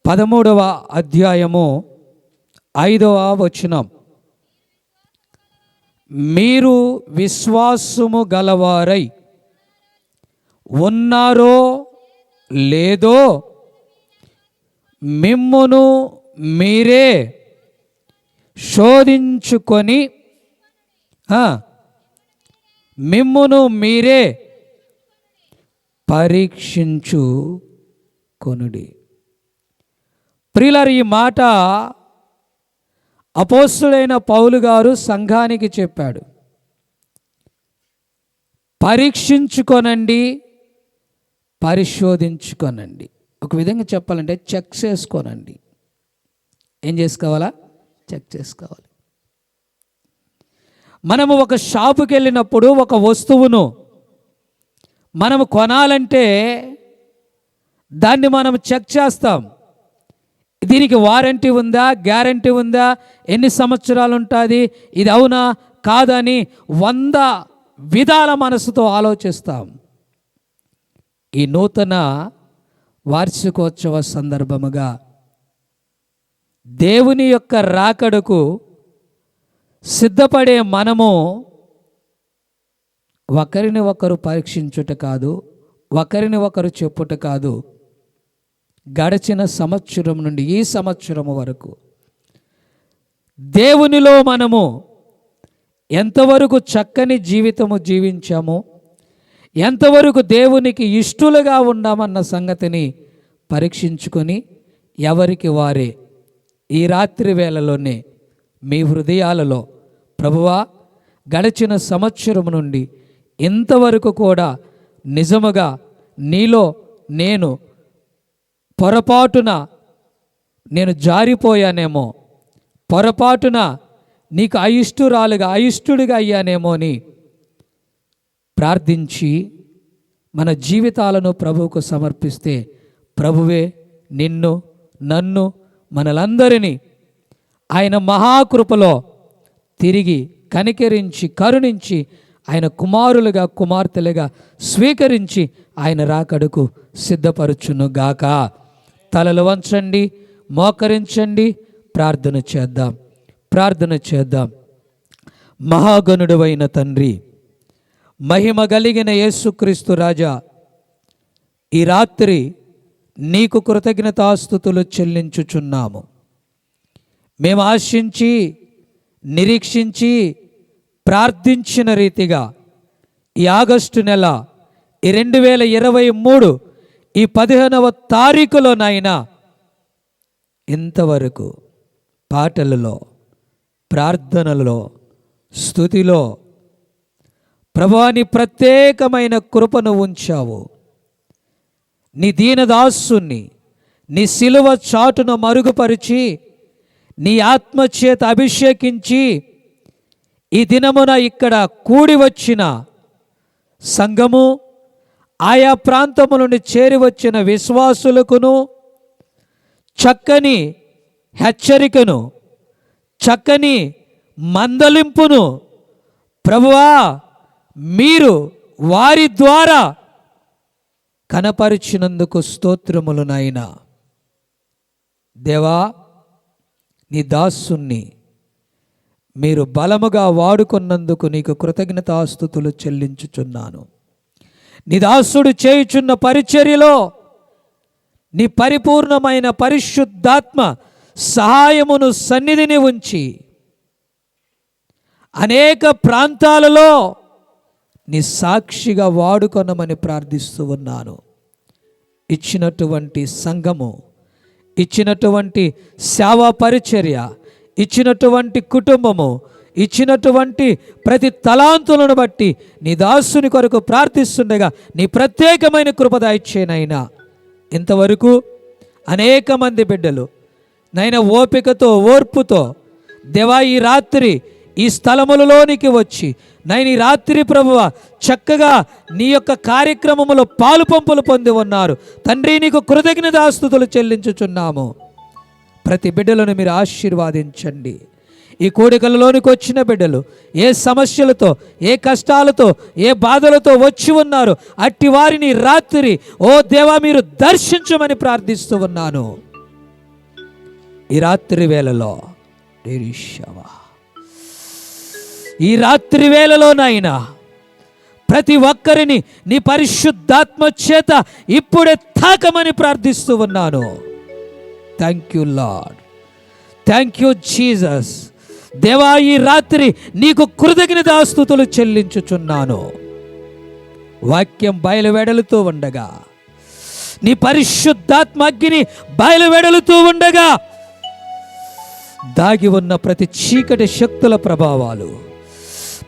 13వ అధ్యాయము 5వ వచనం. మీరు విశ్వాసము గలవారై ఉన్నారో లేదో మిమ్మును మీరే శోధించుకొని మిమ్మును మీరే పరీక్షించుకొనుడి. ప్రియులారా, ఈ మాట అపోస్తుడైన పౌలు గారు సంఘానికి చెప్పాడు. పరీక్షించుకొనండి, పరిశోధించుకొనండి. ఒక విధంగా చెప్పాలంటే చెక్ చేసుకోనండి. ఏం చేసుకోవాలా? చెక్ చేసుకోవాలి. మనము ఒక షాపుకి వెళ్ళినప్పుడు ఒక వస్తువును మనము కొనాలంటే దాన్ని మనం చెక్ చేస్తాం. దీనికి వారంటీ ఉందా, గ్యారంటీ ఉందా, ఎన్ని సంవత్సరాలు ఉంటుంది, ఇది అవునా కాదని 100 విధాల మనసుతో ఆలోచిస్తాం. ఈ నూతన వార్షికోత్సవ సందర్భముగా దేవుని యొక్క రాకడకు సిద్ధపడే మనము ఒకరిని ఒకరు పరీక్షించుట కాదు, ఒకరిని ఒకరు చెప్పుట కాదు, గడిచిన సంవత్సరం నుండి ఈ సంవత్సరం వరకు దేవునిలో మనము ఎంతవరకు చక్కని జీవితము జీవించామో, ఎంతవరకు దేవునికి ఇష్టలుగా ఉన్నామన్న సంగతిని పరీక్షించుకొని ఎవరికి వారే ఈ రాత్రి వేళలోనే మీ హృదయాలలో, ప్రభువా, గడిచిన సంవత్సరం నుండి ఇంతవరకు కూడా నిజముగా నీలో నేను పొరపాటున నేను జారిపోయానేమో, పొరపాటున నీకు అయిష్టుడిగా అయ్యానేమో అని ప్రార్థించి మన జీవితాలను ప్రభువుకు సమర్పిస్తే ప్రభువే నిన్ను, నన్ను, మనలందరినీ ఆయన మహాకృపలో తిరిగి కనికరించి కరుణించి ఆయన కుమారులుగా కుమార్తెలుగా స్వీకరించి ఆయన రాకడకు సిద్ధపరచును గాక. తలలు వంచండి, మోకరించండి, ప్రార్థన చేద్దాం. మహాగణుడవైన తండ్రి, మహిమ కలిగిన యేసుక్రీస్తు రాజా, ఈ రాత్రి నీకు కృతజ్ఞతాస్తుతులు చెల్లించుచున్నాము. మేము ఆశించి నిరీక్షించి ప్రార్థించిన రీతిగా ఈ ఆగస్టు నెల ఈ 2023 ఈ 15వ తారీఖులోనైనా ఇంతవరకు పాటలలో, ప్రార్థనలలో, స్తుతిలో ప్రభువా నీ ప్రత్యేకమైన కృపను ఉంచావు. నీ దీనదాసుని నీ శిలువ చాటును మరుగుపరిచి నీ ఆత్మచేత అభిషేకించి ఈ దినమున ఇక్కడ కూడి వచ్చిన సంఘము, ఆయా ప్రాంతము నుండి చేరి వచ్చిన విశ్వాసులకును చక్కని హెచ్చరికను, చక్కని మందలింపును ప్రభువా మీరు వారి ద్వారా కనపరిచినందుకు స్తోత్రములు నాయనా. దేవా, నీ దాసుని మీరు బలముగా వాడుకున్నందుకు నీకు కృతజ్ఞతాస్తుతులు చెల్లించుచున్నాను. నీ దాసుడు చేయుచున్న పరిచర్యలో నీ పరిపూర్ణమైన పరిశుద్ధాత్మ సహాయమును సన్నిధిని ఉంచి అనేక ప్రాంతాలలో నీ సాక్షిగా వాడుకొనమని ప్రార్థిస్తూ ఉన్నాను. ఇచ్చినటువంటి సంఘము, ఇచ్చినటువంటి సేవా పరిచర్య, ఇచ్చినటువంటి కుటుంబము, ఇచ్చినటువంటి ప్రతి తలాంతులను బట్టి నీ దాసుని కొరకు ప్రార్థిస్తుండగా నీ ప్రత్యేకమైన కృప దయచేయనైనా. ఇంతవరకు అనేక మంది బిడ్డలు నైనా ఓపికతో, ఓర్పుతో దేవా ఈ రాత్రి ఈ స్థలములలోనికి వచ్చి నైనా ఈ రాత్రి ప్రభువ చక్కగా నీ యొక్క కార్యక్రమములో పాలు పంపులు పొంది ఉన్నారు తండ్రి. నీకు కృతజ్ఞతాస్తుతులు చెల్లించుచున్నాము. ప్రతి బిడ్డలను మీరు ఆశీర్వాదించండి. ఈ కోడికలలోనికి వచ్చిన బిడ్డలు ఏ సమస్యలతో, ఏ కష్టాలతో, ఏ బాధలతో వచ్చి ఉన్నారు అట్టి వారిని రాత్రి ఓ దేవా మీరు దర్శించమని ప్రార్థిస్తూ ఉన్నాను. ఈ రాత్రి వేళలో ఈ రాత్రి వేళలోనైనా ప్రతి ఒక్కరిని నీ పరిశుద్ధాత్మ చేత ఇప్పుడే తాకమని ప్రార్థిస్తూ ఉన్నాను. Thank you lord, thank you Jesus. దేవా ఈ రాత్రి నీకు కృతజ్ఞతాస్తుతులు చెల్లించుచున్నాను. వాక్యం బయలువెడలుతూ ఉండగా, నీ పరిశుద్ధాత్మ అగ్ని బయలువెడలుతూ ఉండగా దాగి ఉన్న ప్రతి చీకటి శక్తుల ప్రభావాలు,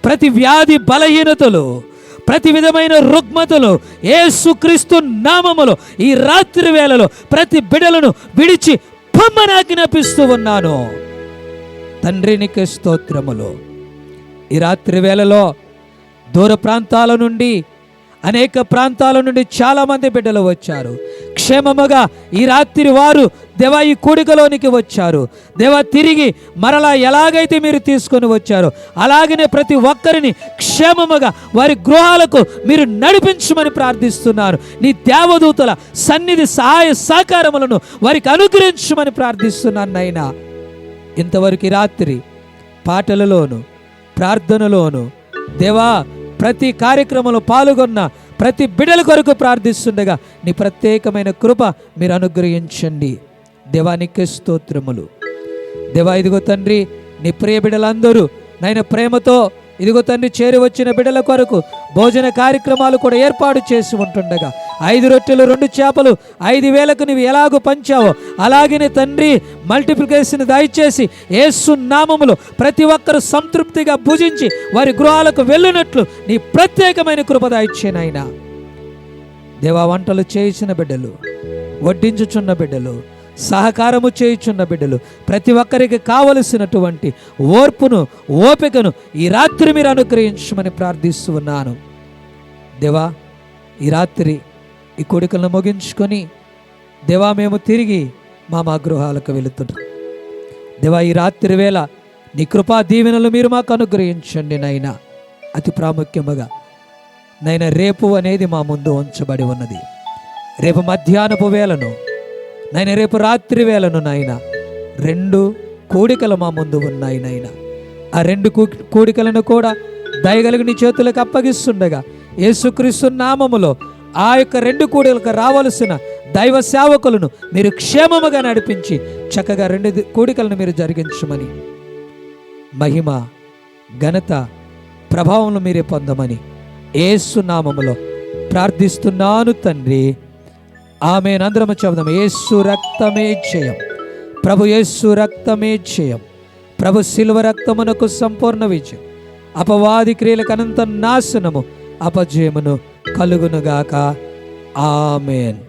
ప్రతి వ్యాధి బలహీనతలు, ప్రతి విధమైన రుగ్మతలు యేసుక్రీస్తు నామములో ఈ రాత్రి వేళలో ప్రతి బిడలను విడిచి పొమ్మని ఆజ్ఞాపిస్తూ ఉన్నాను. తండ్రి నీకే స్తోత్రములు. ఈ రాత్రి వేళలో దూర ప్రాంతాల నుండి, అనేక ప్రాంతాల నుండి చాలామంది బిడ్డలు వచ్చారు. క్షేమముగా ఈ రాత్రి వారు దేవా ఈ కూడికలోనికి వచ్చారు. దేవా తిరిగి మరలా ఎలాగైతే మీరు తీసుకొని వచ్చారో అలాగనే ప్రతి ఒక్కరిని క్షేమముగా వారి గృహాలకు మీరు నడిపించమని ప్రార్థిస్తున్నారు. నీ దేవదూతల సన్నిధి సహాయ సహకారములను వారికి అనుగ్రహించమని ప్రార్థిస్తున్నాను నాయనా. ఇంతవరకు రాత్రి పాటలలోను, ప్రార్థనలోను దేవా ప్రతి కార్యక్రమంలో పాల్గొన్న ప్రతి బిడ్డల కొరకు ప్రార్థిస్తుండగా నీ ప్రత్యేకమైన కృప మీరు అనుగ్రహించండి. దేవానికి స్తోత్రములు. దేవా ఇదిగో తండ్రి నీ ప్రియ బిడ్డలందరూ నాయన ప్రేమతో ఇదిగో తండ్రి చేరి వచ్చిన బిడ్డల కొరకు భోజన కార్యక్రమాలు కూడా ఏర్పాటు చేసి ఉంటుండగా 5 రొట్టెలు 2 చేపలు 5,000కు నీవు ఎలాగో పంచావో అలాగనే తండ్రి మల్టిప్లికేషన్ దయచేసి యేసు నామములో ప్రతి ఒక్కరు సంతృప్తిగా భుజించి వారి గృహాలకు వెళ్ళినట్లు నీ ప్రత్యేకమైన కృప దయచేయనైనా. దేవా వంటలు చేయించిన బిడ్డలు, వడ్డించుచున్న బిడ్డలు, సహకారము చేయుచున్న బిడ్డలు ప్రతి ఒక్కరికి కావలసినటువంటి ఓర్పును, ఓపికను ఈ రాత్రి మీరు అనుగ్రహించమని ప్రార్థిస్తూ ఉన్నాను. దేవా ఈ రాత్రి ఈ కోడికలను ముగించుకొని దేవా మేము తిరిగి మా గృహాలకు వెళుతున్నాం. దేవా ఈ రాత్రి వేళ నీ కృపా దీవెనలు మీరు మాకు అనుగ్రహించండి నైనా. అతి ప్రాముఖ్యముగా నైనా రేపు అనేది మా ముందు ఉంచబడి ఉన్నది. రేపు మధ్యాహ్నపు వేళను నైనా, రేపు రాత్రి వేళను నాయన 2 కోడికలు మా ముందు ఉన్నాయి నాయన. ఆ 2 కోడికలను కూడా దయగలిగి నీ చేతులకు అప్పగిస్తుండగా యేసుక్రీస్తు నామములో ఆ యొక్క 2 కోడికలకు రావలసిన దైవ సేవకులను మీరు క్షేమముగా నడిపించి చక్కగా 2 కోడికలను మీరు జరిగించమని, మహిమ ఘనత ప్రభావములు మీరే పొందమని యేసు నామములో ప్రార్థిస్తున్నాను తండ్రి. ఆమేన్. అందరము చెబుదాం. యేసు రక్తమే జయం, ప్రభు యేసు రక్తమే జయం, ప్రభు శిలువ రక్తమునకు సంపూర్ణ విజయం, అపవాది క్రియలకు అనంత నాశనము, అపజయమును కలుగునుగాక. ఆమేన్.